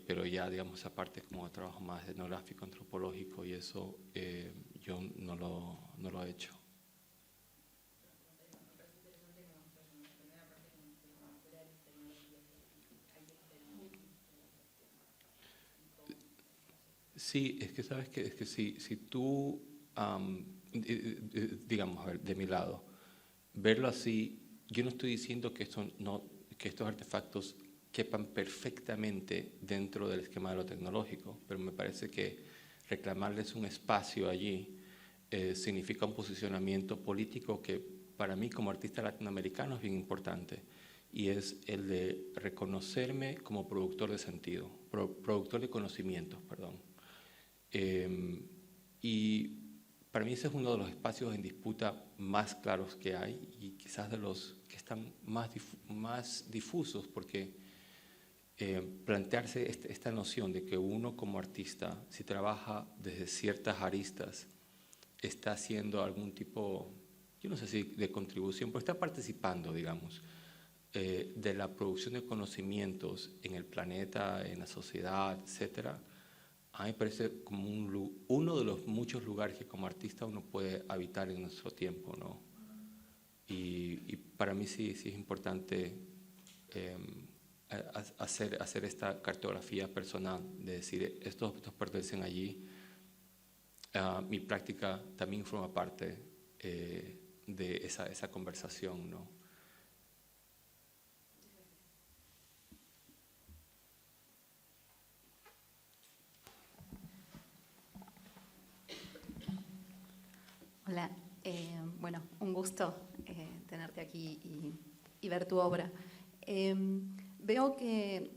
pero ya, digamos, esa parte como de trabajo más etnográfico, antropológico y eso, yo no lo he hecho. Sí, es que sabes que, si tú, digamos, a ver, de mi lado, verlo así, yo no estoy diciendo que estos artefactos quepan perfectamente dentro del esquema de lo tecnológico, pero me parece que reclamarles un espacio allí significa un posicionamiento político que para mí como artista latinoamericano es bien importante, y es el de reconocerme como productor de sentido, productor de conocimientos, perdón. Y para mí ese es uno de los espacios en disputa más claros que hay, y quizás de los que están más difusos, porque plantearse esta noción de que uno como artista, si trabaja desde ciertas aristas, está haciendo algún tipo, yo no sé si de contribución, pero está participando, digamos, de la producción de conocimientos en el planeta, en la sociedad, etcétera. A mí me parece como uno de los muchos lugares que como artista uno puede habitar en nuestro tiempo, ¿no? Y para mí sí es importante hacer esta cartografía personal, de decir, estos objetos pertenecen allí. Mi práctica también forma parte de esa conversación, ¿no? Hola, bueno, un gusto tenerte aquí y ver tu obra. Veo que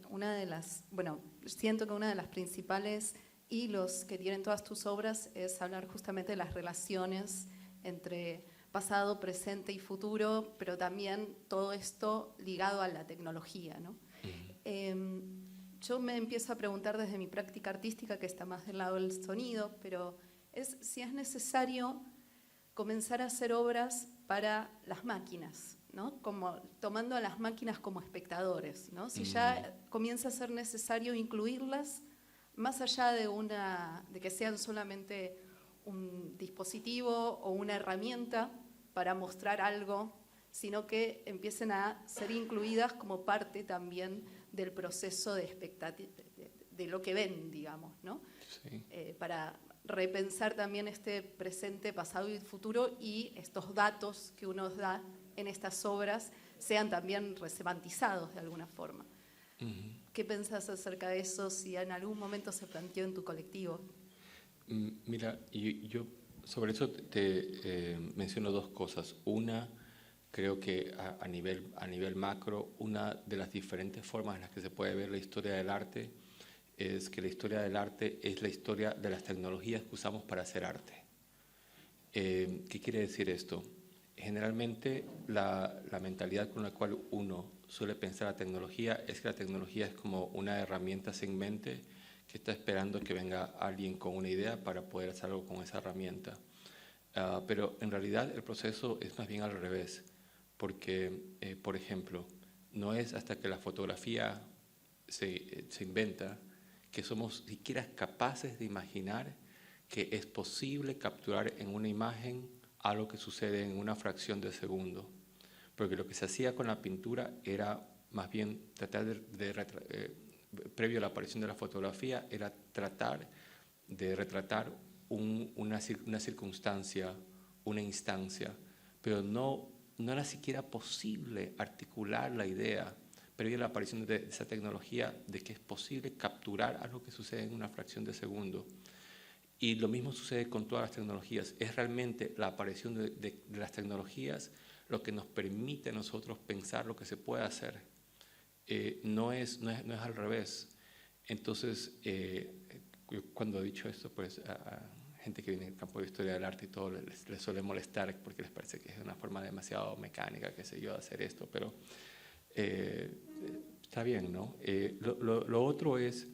siento que una de las principales hilos que tienen todas tus obras es hablar justamente de las relaciones entre pasado, presente y futuro, pero también todo esto ligado a la tecnología, ¿no? Yo me empiezo a preguntar desde mi práctica artística, que está más del lado del sonido, pero si es necesario comenzar a hacer obras para las máquinas, ¿no? Como tomando a las máquinas como espectadores, ¿no? Si ya comienza a ser necesario incluirlas, más allá de que sean solamente un dispositivo o una herramienta para mostrar algo, sino que empiecen a ser incluidas como parte también del proceso de lo que ven, digamos, ¿no? Sí. Para repensar también este presente, pasado y futuro, y estos datos que uno da en estas obras sean también resemantizados de alguna forma. ¿Qué pensás acerca de eso, si en algún momento se planteó en tu colectivo? Mira, yo sobre eso te menciono dos cosas. Una, creo que a nivel macro, una de las diferentes formas en las que se puede ver la historia del arte es que la historia del arte es la historia de las tecnologías que usamos para hacer arte. ¿Qué quiere decir esto? Generalmente la mentalidad con la cual uno suele pensar la tecnología es que la tecnología es como una herramienta sin mente que está esperando que venga alguien con una idea para poder hacer algo con esa herramienta. Pero en realidad el proceso es más bien al revés, porque, por ejemplo, no es hasta que la fotografía se inventa que somos siquiera capaces de imaginar que es posible capturar en una imagen algo que sucede en una fracción de segundo. Porque lo que se hacía con la pintura era más bien tratar previo a la aparición de la fotografía, era tratar de retratar una circunstancia, una instancia, pero no era siquiera posible articular la idea previo a la aparición de esa tecnología de que es posible capturar algo que sucede en una fracción de segundo. Y lo mismo sucede con todas las tecnologías. Es realmente la aparición de las tecnologías lo que nos permite a nosotros pensar lo que se puede hacer. No es al revés. Entonces, cuando he dicho esto, pues a gente que viene del campo de historia del arte y todo les suele molestar porque les parece que es una forma demasiado mecánica, qué sé yo, de hacer esto, pero está bien, ¿no? Lo otro es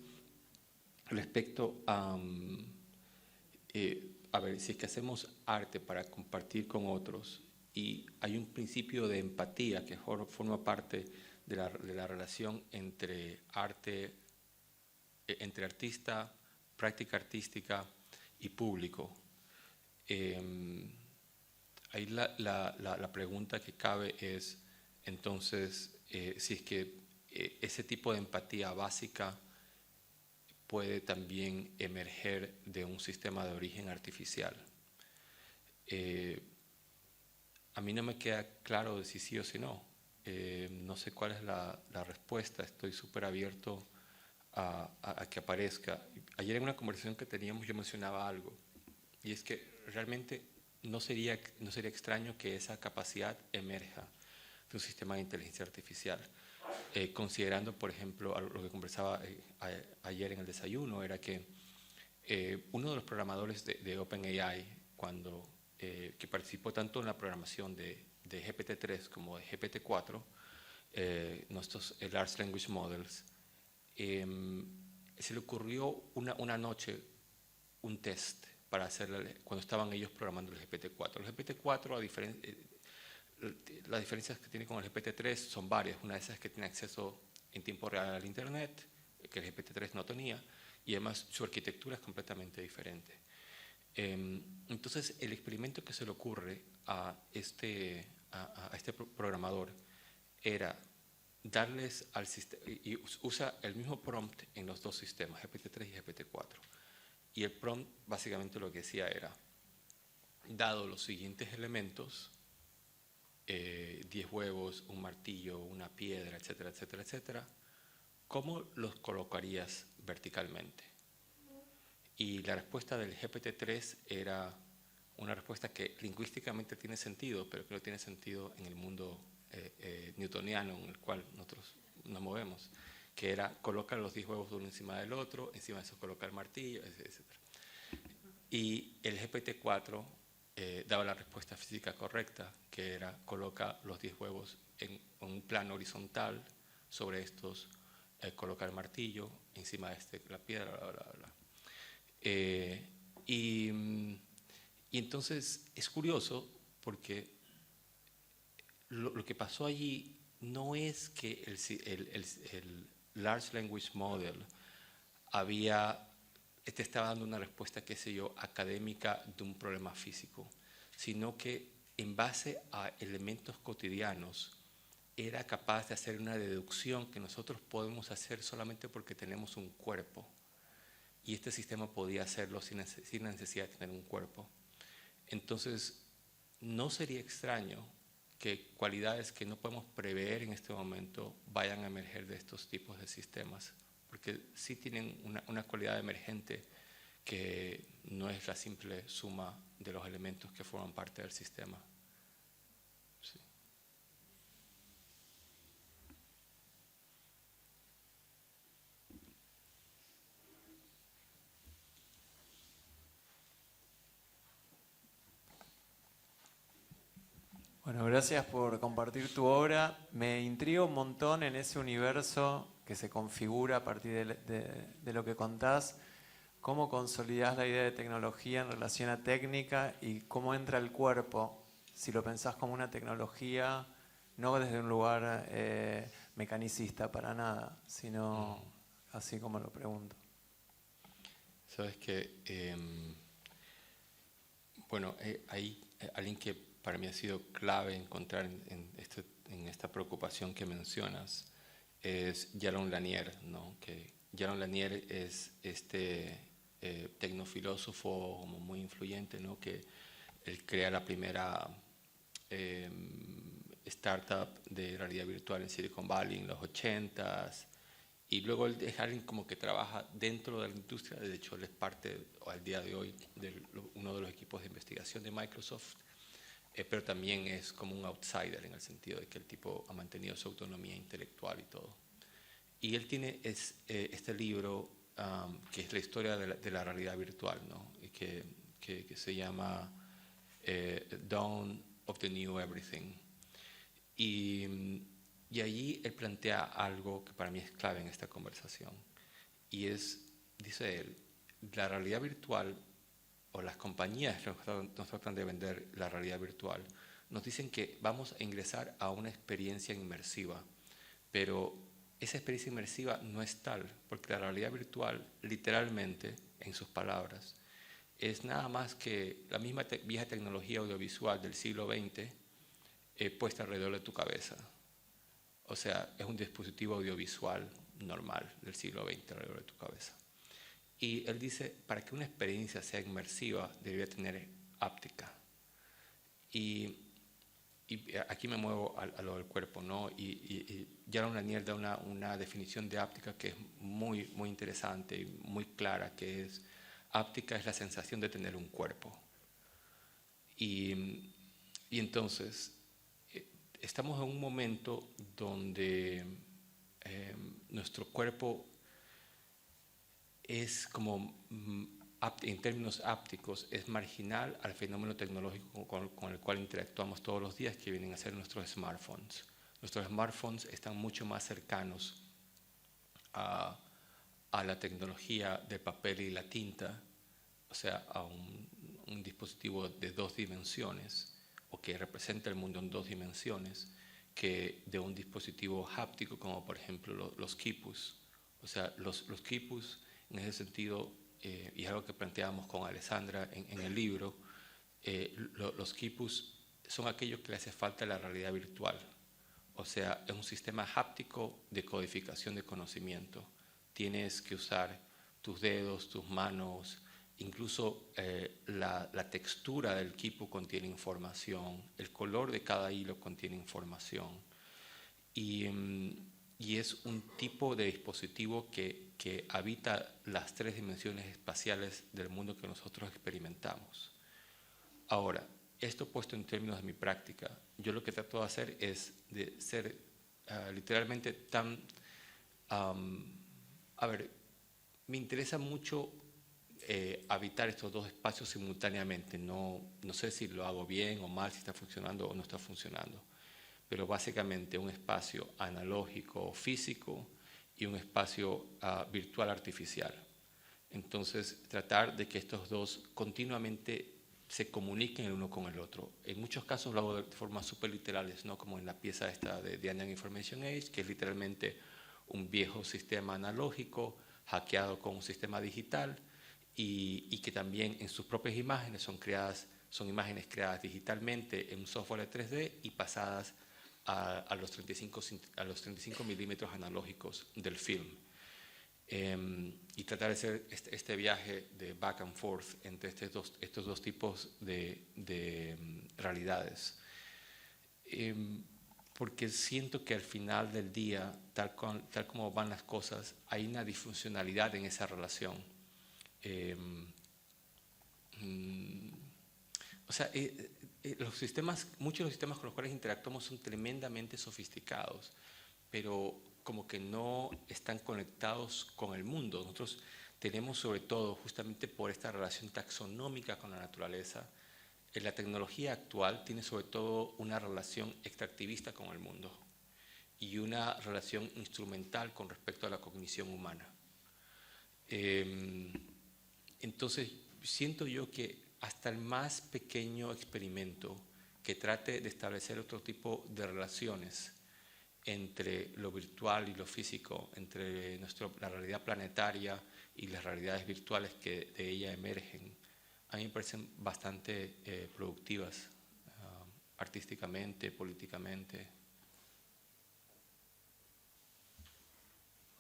respecto a ver, si es que hacemos arte para compartir con otros y hay un principio de empatía que forma parte de la relación entre arte, entre artista, práctica artística y público. Ahí la pregunta que cabe es, entonces, si es que ese tipo de empatía básica puede también emerger de un sistema de origen artificial. A mí no me queda claro de si sí o si no. No sé cuál es la respuesta, estoy súper abierto a que aparezca. Ayer en una conversación que teníamos yo mencionaba algo, y es que realmente no sería extraño que esa capacidad emerja de un sistema de inteligencia artificial. Considerando, por ejemplo, lo que conversaba ayer en el desayuno, era que uno de los programadores de OpenAI, que participó tanto en la programación de GPT-3 como de GPT-4, nuestros Large Language Models, se le ocurrió una noche un test para hacerle, cuando estaban ellos programando el GPT-4. El GPT-4, las diferencias que tiene con el GPT-3 son varias. Una de esas es que tiene acceso en tiempo real al Internet, que el GPT-3 no tenía, y además su arquitectura es completamente diferente. Entonces, el experimento que se le ocurre a este programador era darles al sistema, y usa el mismo prompt en los dos sistemas, GPT-3 y GPT-4. Y el prompt básicamente lo que decía era, dado los siguientes elementos, 10 huevos, un martillo, una piedra, etcétera, etcétera, etcétera, ¿cómo los colocarías verticalmente? Y la respuesta del GPT-3 era una respuesta que lingüísticamente tiene sentido, pero que no tiene sentido en el mundo newtoniano en el cual nosotros nos movemos, que era colocar los 10 huevos uno encima del otro, encima de eso colocar el martillo, etcétera. Y el GPT-4 daba la respuesta física correcta, que era coloca los 10 huevos en un plano horizontal, sobre estos colocar el martillo, encima de la piedra, bla, bla, bla. Y entonces es curioso porque lo que pasó allí no es que el Large Language Model te estaba dando una respuesta, qué sé yo, académica de un problema físico, sino que en base a elementos cotidianos era capaz de hacer una deducción que nosotros podemos hacer solamente porque tenemos un cuerpo. Y este sistema podía hacerlo sin la necesidad de tener un cuerpo. Entonces, no sería extraño que cualidades que no podemos prever en este momento vayan a emerger de estos tipos de sistemas, porque sí tienen una cualidad emergente que no es la simple suma de los elementos que forman parte del sistema. Sí. Bueno, gracias por compartir tu obra. Me intriga un montón en ese universo que se configura a partir de lo que contás. ¿Cómo consolidás la idea de tecnología en relación a técnica y cómo entra el cuerpo? Si lo pensás como una tecnología, no desde un lugar mecanicista para nada, sino así como lo pregunto. Sabes que, bueno, hay alguien que para mí ha sido clave encontrar en esta preocupación que mencionas, es Jaron Lanier, ¿no? Que Jaron Lanier es tecnofilósofo como muy influyente, ¿no? Que él crea la primera startup de realidad virtual en Silicon Valley en los 80s, y luego él es alguien como que trabaja dentro de la industria. De hecho, él es parte al día de hoy de uno de los equipos de investigación de Microsoft, pero también es como un outsider en el sentido de que el tipo ha mantenido su autonomía intelectual y todo. Y él tiene este libro que es la historia de la realidad virtual, ¿no? Y que se llama Dawn of the New Everything. Y allí él plantea algo que para mí es clave en esta conversación. Y dice él, la realidad virtual, o las compañías que nos tratan de vender la realidad virtual, nos dicen que vamos a ingresar a una experiencia inmersiva, pero esa experiencia inmersiva no es tal, porque la realidad virtual, literalmente, en sus palabras, es nada más que la misma vieja tecnología audiovisual del siglo XX puesta alrededor de tu cabeza. O sea, es un dispositivo audiovisual normal del siglo XX alrededor de tu cabeza. Y él dice, para que una experiencia sea inmersiva, debería tener áptica. Y aquí me muevo a lo del cuerpo, ¿no? Y Jaron Lanier da una definición de áptica que es muy, muy interesante y muy clara, que es, áptica es la sensación de tener un cuerpo. Y entonces, estamos en un momento donde nuestro cuerpo es como, en términos ápticos, es marginal al fenómeno tecnológico con el cual interactuamos todos los días, que vienen a ser nuestros smartphones. Nuestros smartphones están mucho más cercanos a la tecnología del papel y la tinta, o sea, a un dispositivo de 2 dimensiones, o que representa el mundo en 2 dimensiones, que de un dispositivo háptico como por ejemplo los quipus. O sea, los quipus en ese sentido, y es algo que planteamos con Alessandra en el libro, los quipus son aquellos que le hace falta a la realidad virtual. O sea, es un sistema háptico de codificación de conocimiento. Tienes que usar tus dedos, tus manos, incluso la textura del quipu contiene información, el color de cada hilo contiene información. Y es un tipo de dispositivo que habita las 3 dimensiones espaciales del mundo que nosotros experimentamos. Ahora, esto puesto en términos de mi práctica, yo lo que trato de hacer es de ser literalmente tan... a ver, me interesa mucho habitar estos 2 espacios simultáneamente. No sé si lo hago bien o mal, si está funcionando o no está funcionando, pero básicamente un espacio analógico o físico y un espacio virtual artificial. Entonces, tratar de que estos 2 continuamente se comuniquen el uno con el otro. En muchos casos lo hago de formas súper literales, ¿no? Como en la pieza esta de The Andean Information Age, que es literalmente un viejo sistema analógico hackeado con un sistema digital, y que también en sus propias imágenes son imágenes creadas digitalmente en un software de 3D y pasadas a los 35 milímetros analógicos del film. Y tratar de hacer este viaje de back and forth entre estos dos tipos de realidades. Porque siento que al final del día, tal como van las cosas, hay una disfuncionalidad en esa relación. O sea, muchos de los sistemas con los cuales interactuamos son tremendamente sofisticados, pero como que no están conectados con el mundo. Nosotros tenemos, sobre todo, justamente por esta relación taxonómica con la naturaleza, la tecnología actual tiene sobre todo una relación extractivista con el mundo. y una relación instrumental con respecto a la cognición humana. Entonces, siento yo que hasta el más pequeño experimento que trate de establecer otro tipo de relaciones entre lo virtual y lo físico, entre la realidad planetaria y las realidades virtuales que de ella emergen, a mí me parecen bastante productivas, artísticamente, políticamente.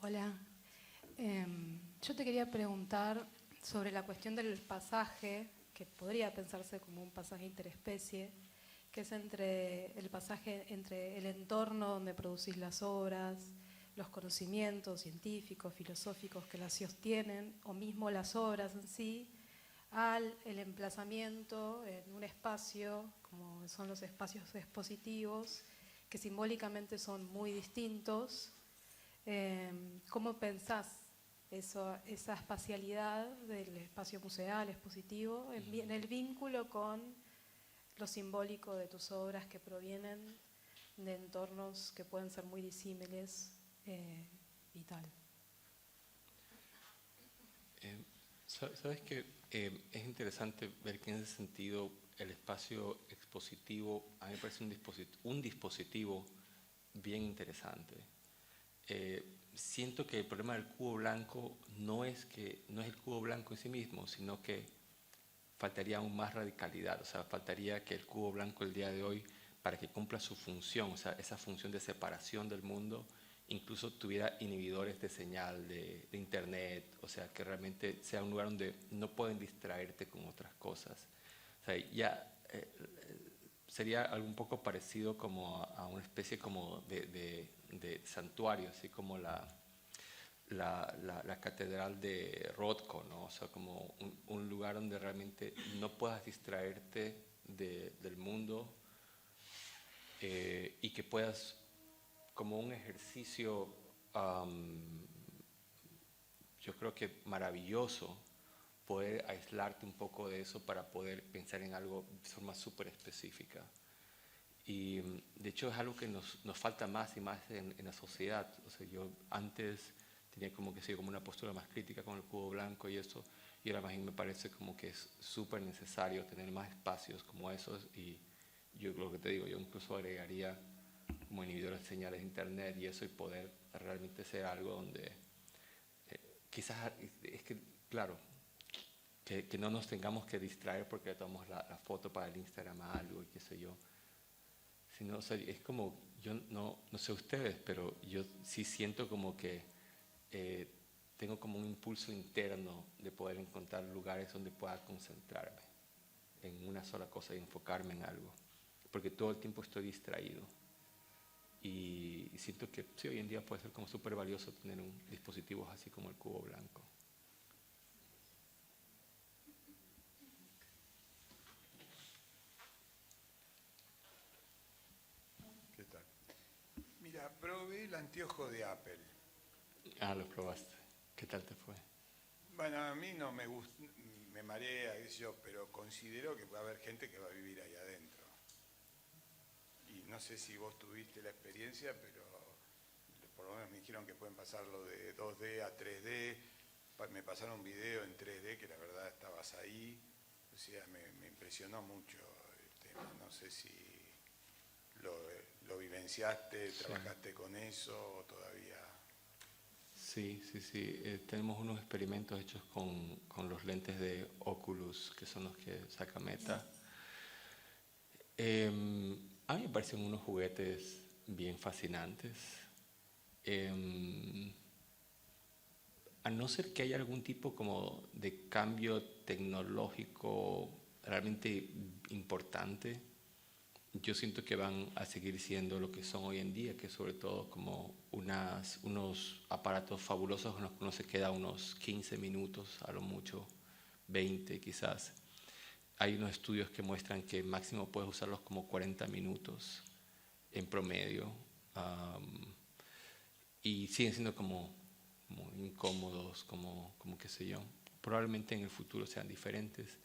Hola. Yo te quería preguntar sobre la cuestión del pasaje, que podría pensarse como un pasaje interespecie, que es el pasaje entre el entorno donde producís las obras, los conocimientos científicos, filosóficos que las sostienen, o mismo las obras en sí, el emplazamiento en un espacio, como son los espacios expositivos, que simbólicamente son muy distintos. ¿Cómo pensás esa espacialidad del espacio museal, expositivo, en el vínculo con lo simbólico de tus obras que provienen de entornos que pueden ser muy disímiles y tal? Sabes que es interesante ver que en ese sentido el espacio expositivo a mí me parece un dispositivo bien interesante. Siento que el problema del cubo blanco no es el cubo blanco en sí mismo, sino que faltaría aún más radicalidad, o sea, faltaría que el cubo blanco el día de hoy, para que cumpla su función, o sea, esa función de separación del mundo, incluso tuviera inhibidores de señal de internet, o sea, que realmente sea un lugar donde no pueden distraerte con otras cosas. O sea, ya sería algo un poco parecido como a una especie como de santuario, así como la catedral de Rothko, ¿no? O sea, como un lugar donde realmente no puedas distraerte del mundo y que puedas, como un ejercicio, yo creo que maravilloso, poder aislarte un poco de eso para poder pensar en algo de forma súper específica. Y de hecho es algo que nos falta más y más en la sociedad. O sea, yo antes tenía como una postura más crítica con el cubo blanco y eso, y ahora más bien me parece como que es súper necesario tener más espacios como esos, y yo lo que te digo, yo incluso agregaría como inhibidores de señales de internet y eso, y poder realmente ser algo donde quizás, es que, claro, que no nos tengamos que distraer porque le tomamos la foto para el Instagram a algo y qué sé yo. Sino, o sea, es como, yo no sé ustedes, pero yo sí siento como que tengo como un impulso interno de poder encontrar lugares donde pueda concentrarme en una sola cosa y enfocarme en algo, porque todo el tiempo estoy distraído. Y siento que sí, hoy en día puede ser como súper valioso tener dispositivos así como el cubo blanco. ¿Qué tal? Mira, probé el anteojo de Apple. Ah, lo probaste. ¿Qué tal te fue? Bueno, a mí no me gusta, me marea, qué sé yo, pero considero que puede haber gente que va a vivir ahí adentro. Y no sé si vos tuviste la experiencia, pero por lo menos me dijeron que pueden pasarlo de 2D a 3D. Me pasaron un video en 3D que la verdad estabas ahí. O sea, me impresionó mucho el tema. No sé si lo vivenciaste, trabajaste con eso o todavía. Sí. Tenemos unos experimentos hechos con los lentes de Oculus, que son los que saca Meta. A mí me parecen unos juguetes bien fascinantes. A no ser que haya algún tipo como de cambio tecnológico realmente importante, yo siento que van a seguir siendo lo que son hoy en día, que es sobre todo como unos aparatos fabulosos con los que uno se queda unos 15 minutos, a lo mucho 20 quizás. Hay unos estudios que muestran que máximo puedes usarlos como 40 minutos en promedio, y siguen siendo como incómodos, como qué sé yo. Probablemente en el futuro sean diferentes.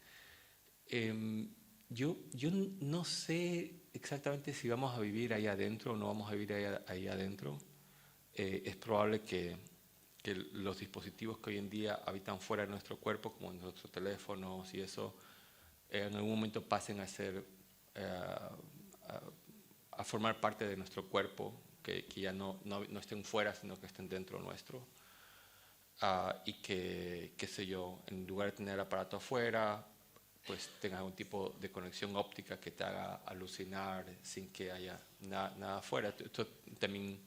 Yo no sé exactamente si vamos a vivir ahí adentro o no vamos a vivir ahí adentro. Es probable que los dispositivos que hoy en día habitan fuera de nuestro cuerpo, como nuestros teléfonos y eso, en algún momento pasen a ser, a formar parte de nuestro cuerpo, que ya no estén fuera, sino que estén dentro nuestro. Y que, qué sé yo, en lugar de tener el aparato afuera, pues tenga algún tipo de conexión óptica que te haga alucinar sin que haya nada afuera. Esto también,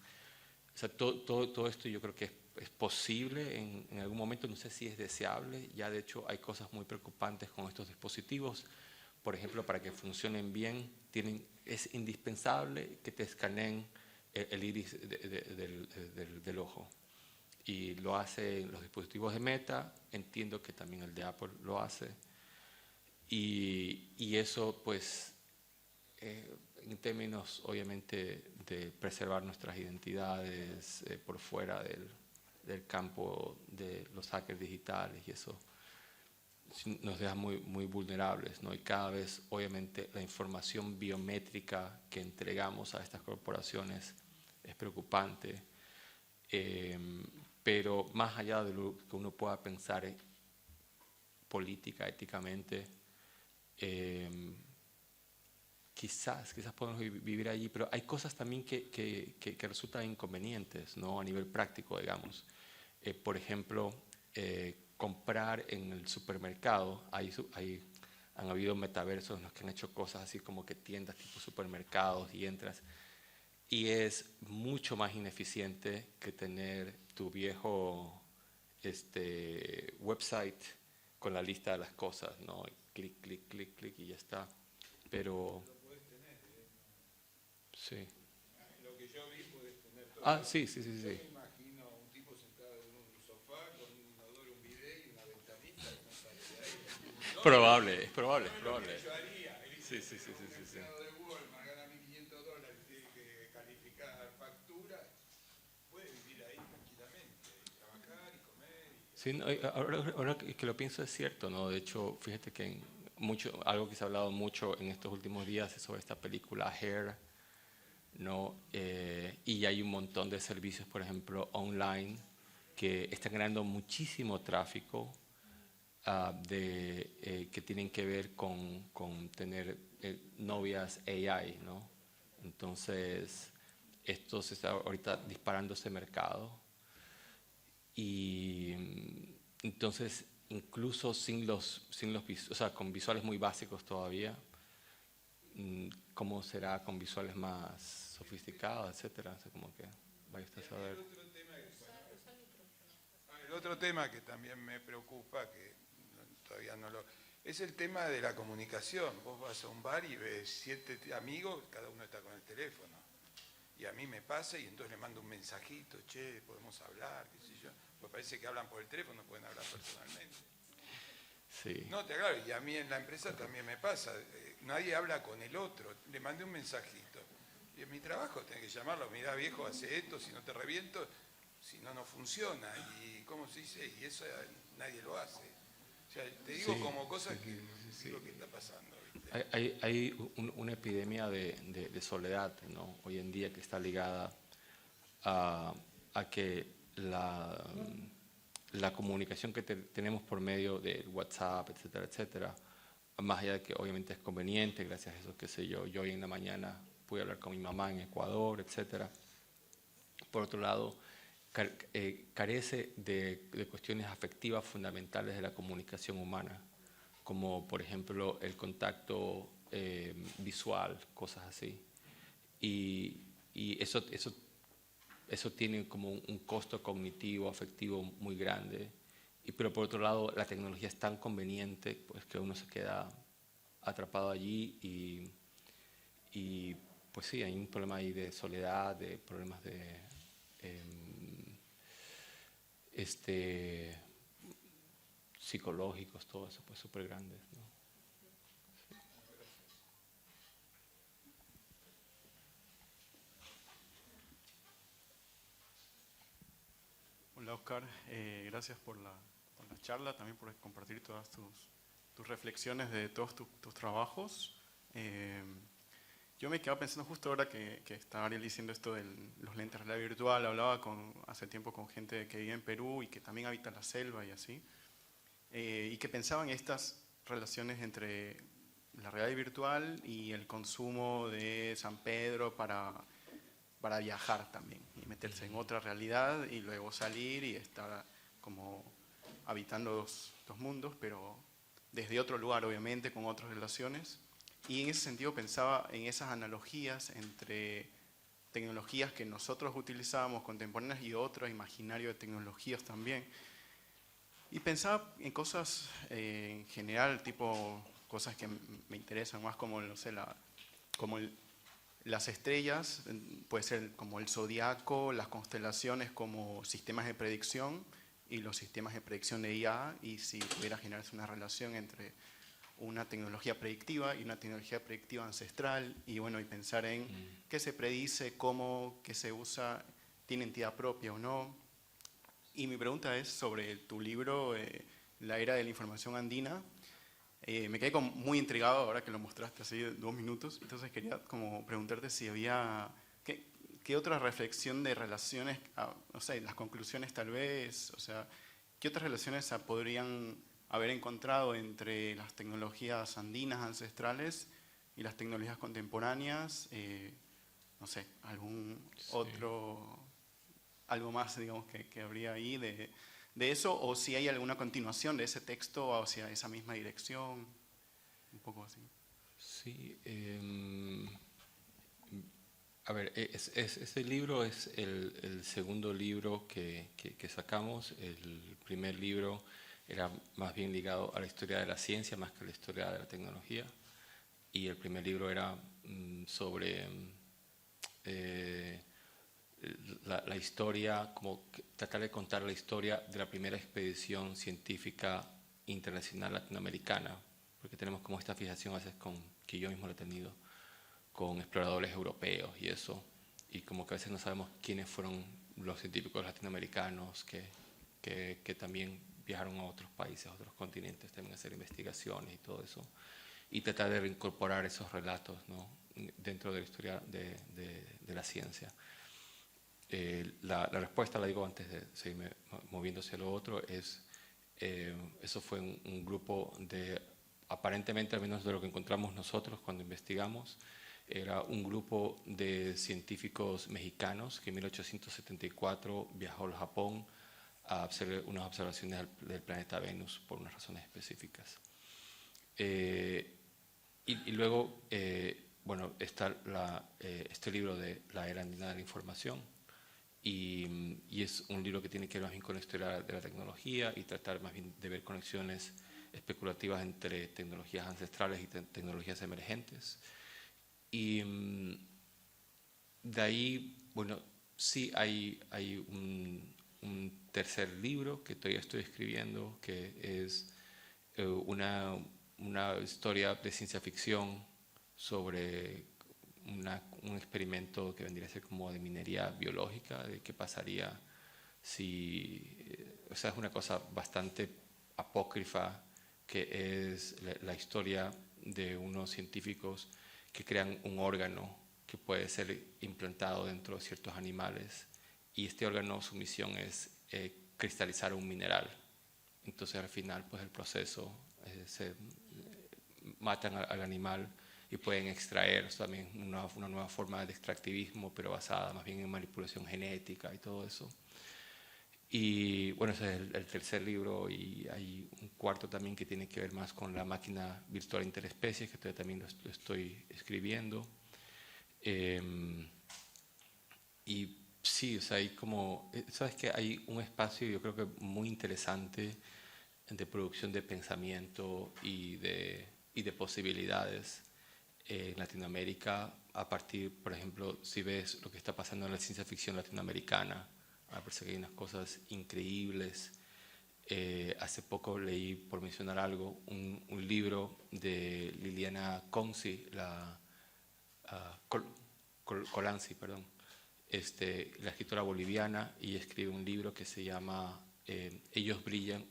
o sea, todo esto yo creo que es posible en algún momento, no sé si es deseable. Ya de hecho hay cosas muy preocupantes con estos dispositivos. Por ejemplo, para que funcionen bien, es indispensable que te escaneen el iris del ojo. Y lo hacen los dispositivos de Meta, entiendo que también el de Apple lo hace. Y eso, pues, en términos, obviamente, de preservar nuestras identidades por fuera del campo de los hackers digitales, y eso nos deja muy vulnerables, ¿no? Y cada vez, obviamente, la información biométrica que entregamos a estas corporaciones es preocupante. Pero más allá de lo que uno pueda pensar política, éticamente, quizás podemos vivir allí, pero hay cosas también que resultan inconvenientes, ¿no? A nivel práctico, digamos. Por ejemplo, comprar en el supermercado, han habido metaversos en los que han hecho cosas así como que tiendas tipo supermercados y entras, y es mucho más ineficiente que tener tu viejo website con la lista de las cosas, ¿no? Clic, clic, clic, clic y ya está. Pero Lo puedes tener, sí. Lo que yo vi puedes tener todo. Sí. Yo me imagino un tipo sentado en un sofá con un inodoro, un bidet y una ventanita y no sale de ahí. Es probable. Yo haría. Sí. Un empleado de Walmart gana $1.500, tiene que calificar facturas, puede vivir ahí tranquilamente, trabajar y comer. Sí, no, ahora que lo pienso es cierto, ¿no? De hecho, fíjate que algo que se ha hablado mucho en estos últimos días es sobre esta película Hair, ¿no? Y hay un montón de servicios, por ejemplo, online, que están generando muchísimo tráfico que tienen que ver con tener novias AI, ¿no? Entonces, esto se está ahorita disparando ese mercado. Y entonces, incluso o sea, con visuales muy básicos todavía, ¿cómo será con visuales más sofisticados, etcétera? O sea, como que vaya usted a saber. El otro tema que también me preocupa, que todavía no lo... es el tema de la comunicación. Vos vas a un bar y ves 7 amigos, cada uno está con el teléfono. Y a mí me pasa y entonces le mando un mensajito, che, podemos hablar, qué sé yo. Pues parece que hablan por el teléfono, no pueden hablar personalmente. Sí. No, te aclaro, y a mí en la empresa también me pasa. Nadie habla con el otro. Le mandé un mensajito. Y en mi trabajo tenés que llamarlo, mirá viejo, hace esto, si no te reviento, si no, no funciona. Y ¿cómo se dice? Y eso nadie lo hace. O sea, te digo como cosas que digo que está pasando. ¿Viste? Hay una epidemia de soledad, ¿no? Hoy en día, que está ligada a que la comunicación que tenemos por medio de WhatsApp, etcétera, más allá de que obviamente es conveniente, gracias a eso, qué sé yo hoy en la mañana pude hablar con mi mamá en Ecuador, etcétera. Por otro lado, carece de cuestiones afectivas fundamentales de la comunicación humana, como por ejemplo el contacto visual, cosas así. Y eso tiene como un costo cognitivo, afectivo muy grande. Pero por otro lado, la tecnología es tan conveniente, pues, que uno se queda atrapado allí y pues sí, hay un problema ahí de soledad, de problemas de psicológicos, todo eso, pues súper grandes, ¿no? Hola Oscar, gracias por la charla, también por compartir todas tus reflexiones de todos tus trabajos. Yo me quedaba pensando justo ahora que estaba Ariel diciendo esto de los lentes de realidad virtual. Hablaba hace tiempo con gente que vive en Perú y que también habita la selva y así. Y que pensaban en estas relaciones entre la realidad virtual y el consumo de San Pedro para viajar también y meterse en otra realidad y luego salir y estar como habitando dos mundos, pero desde otro lugar obviamente, con otras relaciones. Y en ese sentido pensaba en esas analogías entre tecnologías que nosotros utilizábamos contemporáneas y otro imaginario de tecnologías también. Y pensaba en cosas en general, tipo cosas que me interesan más como, no sé, las estrellas, puede ser como el zodiaco, las constelaciones como sistemas de predicción y los sistemas de predicción de IA, y si pudiera generarse una relación entre una tecnología predictiva y una tecnología predictiva ancestral, y bueno, y pensar en qué se predice, cómo, qué se usa, tiene entidad propia o no. Y mi pregunta es sobre tu libro, La Era de la Información Andina. Me quedé muy intrigado ahora que lo mostraste así 2 minutos, entonces quería como preguntarte si había, ¿qué otra reflexión de relaciones, no sé, las conclusiones tal vez, o sea, qué otras relaciones podrían haber encontrado entre las tecnologías andinas ancestrales y las tecnologías contemporáneas? No sé, algo más, digamos, que habría ahí de eso, o si hay alguna continuación de ese texto hacia esa misma dirección, un poco así. Sí, a ver, ese libro es el segundo libro que sacamos. El primer libro era más bien ligado a la historia de la ciencia más que a la historia de la tecnología, y el primer libro era sobre la historia, como tratar de contar la historia de la primera expedición científica internacional latinoamericana, porque tenemos como esta fijación a veces que yo mismo lo he tenido, con exploradores europeos y eso, y como que a veces no sabemos quiénes fueron los científicos latinoamericanos que también viajaron a otros países, a otros continentes, también a hacer investigaciones y todo eso, y tratar de reincorporar esos relatos, ¿no?, dentro de la historia de la ciencia. La respuesta, la digo antes de seguirme moviendo hacia lo otro, es eso fue un grupo de, aparentemente, al menos de lo que encontramos nosotros cuando investigamos, era un grupo de científicos mexicanos que en 1874 viajó al Japón a hacer unas observaciones del planeta Venus por unas razones específicas. Y luego, bueno, está este libro de La Era Andina de la Información, y es un libro que tiene que ver más bien con la historia de la tecnología y tratar más bien de ver conexiones especulativas entre tecnologías ancestrales y tecnologías emergentes. Y de ahí, bueno, sí hay un tercer libro que todavía estoy escribiendo, que es una historia de ciencia ficción sobre un experimento que vendría a ser como de minería biológica, de qué pasaría si, o sea, es una cosa bastante apócrifa, que es la historia de unos científicos que crean un órgano que puede ser implantado dentro de ciertos animales, y este órgano, su misión es cristalizar un mineral. Entonces al final, pues el proceso, se matan al animal y pueden extraer también una nueva forma de extractivismo, pero basada más bien en manipulación genética y todo eso. Y bueno, ese es el tercer libro, y hay un cuarto también que tiene que ver más con la máquina virtual interespecies, que todavía también lo estoy escribiendo. Y sí, o sea, hay como, sabes que hay un espacio, yo creo que muy interesante, de producción de pensamiento y de posibilidades en Latinoamérica, a partir, por ejemplo, si ves lo que está pasando en la ciencia ficción latinoamericana, me parece que hay unas cosas increíbles. Hace poco leí, por mencionar algo, un libro de Liliana Conzi, Colanzi, perdón, la escritora boliviana, y escribe un libro que se llama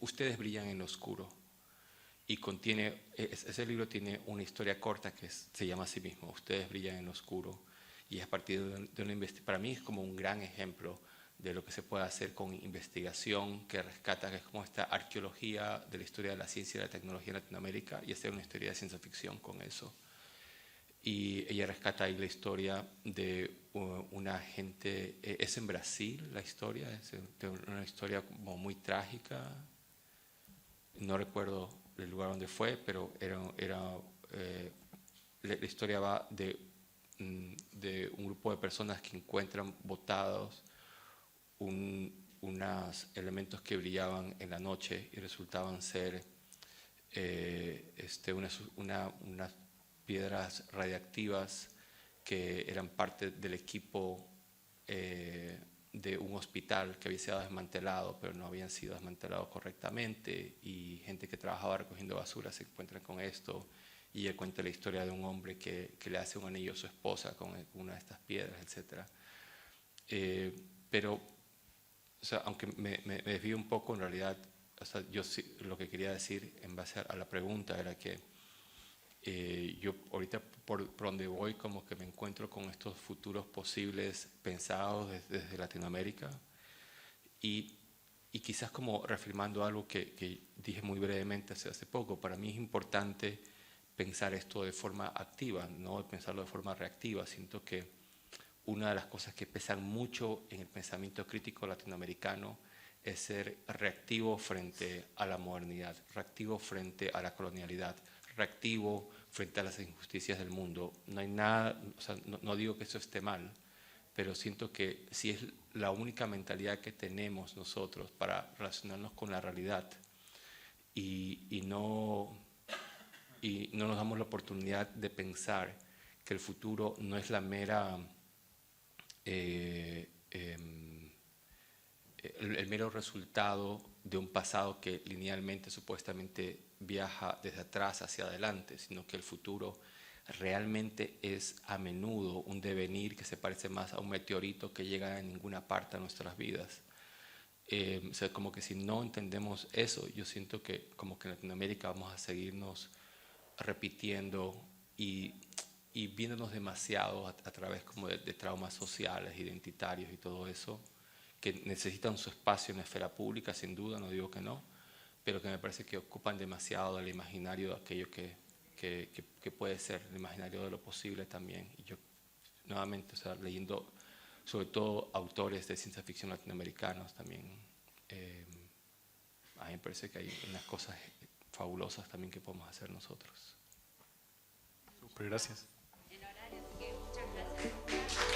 Ustedes brillan en lo oscuro. y contiene, ese libro tiene una historia corta que se llama a sí mismo, Ustedes brillan en lo oscuro, y es a partir de una investigación, para mí es como un gran ejemplo de lo que se puede hacer con investigación que rescata, que es como esta arqueología de la historia de la ciencia y la tecnología en Latinoamérica, y hacer una historia de ciencia ficción con eso. Y ella rescata ahí la historia de una gente, es en Brasil la historia, es una historia como muy trágica, no recuerdo el lugar donde fue, pero la historia va de un grupo de personas que encuentran botados unos elementos que brillaban en la noche y resultaban ser unas piedras radiactivas que eran parte del equipo de un hospital que había sido desmantelado, pero no habían sido desmantelados correctamente, y gente que trabajaba recogiendo basura se encuentra con esto, y ella cuenta la historia de un hombre que le hace un anillo a su esposa con una de estas piedras, etc. Pero, o sea, aunque me desvío un poco, en realidad, o sea, yo sí, lo que quería decir en base a la pregunta era que yo ahorita por donde voy como que me encuentro con estos futuros posibles pensados desde Latinoamérica, y quizás como reafirmando algo que dije muy brevemente hace poco, para mí es importante pensar esto de forma activa, no pensarlo de forma reactiva. Siento que una de las cosas que pesan mucho en el pensamiento crítico latinoamericano es ser reactivo frente a la modernidad, reactivo frente a la colonialidad, reactivo frente a las injusticias del mundo. No hay nada, o sea, no digo que eso esté mal, pero siento que si es la única mentalidad que tenemos nosotros para relacionarnos con la realidad y no nos damos la oportunidad de pensar que el futuro no es la mera el mero resultado de un pasado que linealmente supuestamente viaja desde atrás hacia adelante, sino que el futuro realmente es a menudo un devenir que se parece más a un meteorito que llega a ninguna parte de nuestras vidas. O sea, como que si no entendemos eso, yo siento que como que en Latinoamérica vamos a seguirnos repitiendo y viéndonos demasiado a través como de traumas sociales, identitarios y todo eso, que necesitan su espacio en la esfera pública, sin duda, no digo que no, pero que me parece que ocupan demasiado del imaginario de aquello que puede ser, el imaginario de lo posible también. Y yo, nuevamente, o sea, leyendo sobre todo autores de ciencia ficción latinoamericanos también, a mí me parece que hay unas cosas fabulosas también que podemos hacer nosotros. Súper, gracias. En horario, así que muchas gracias.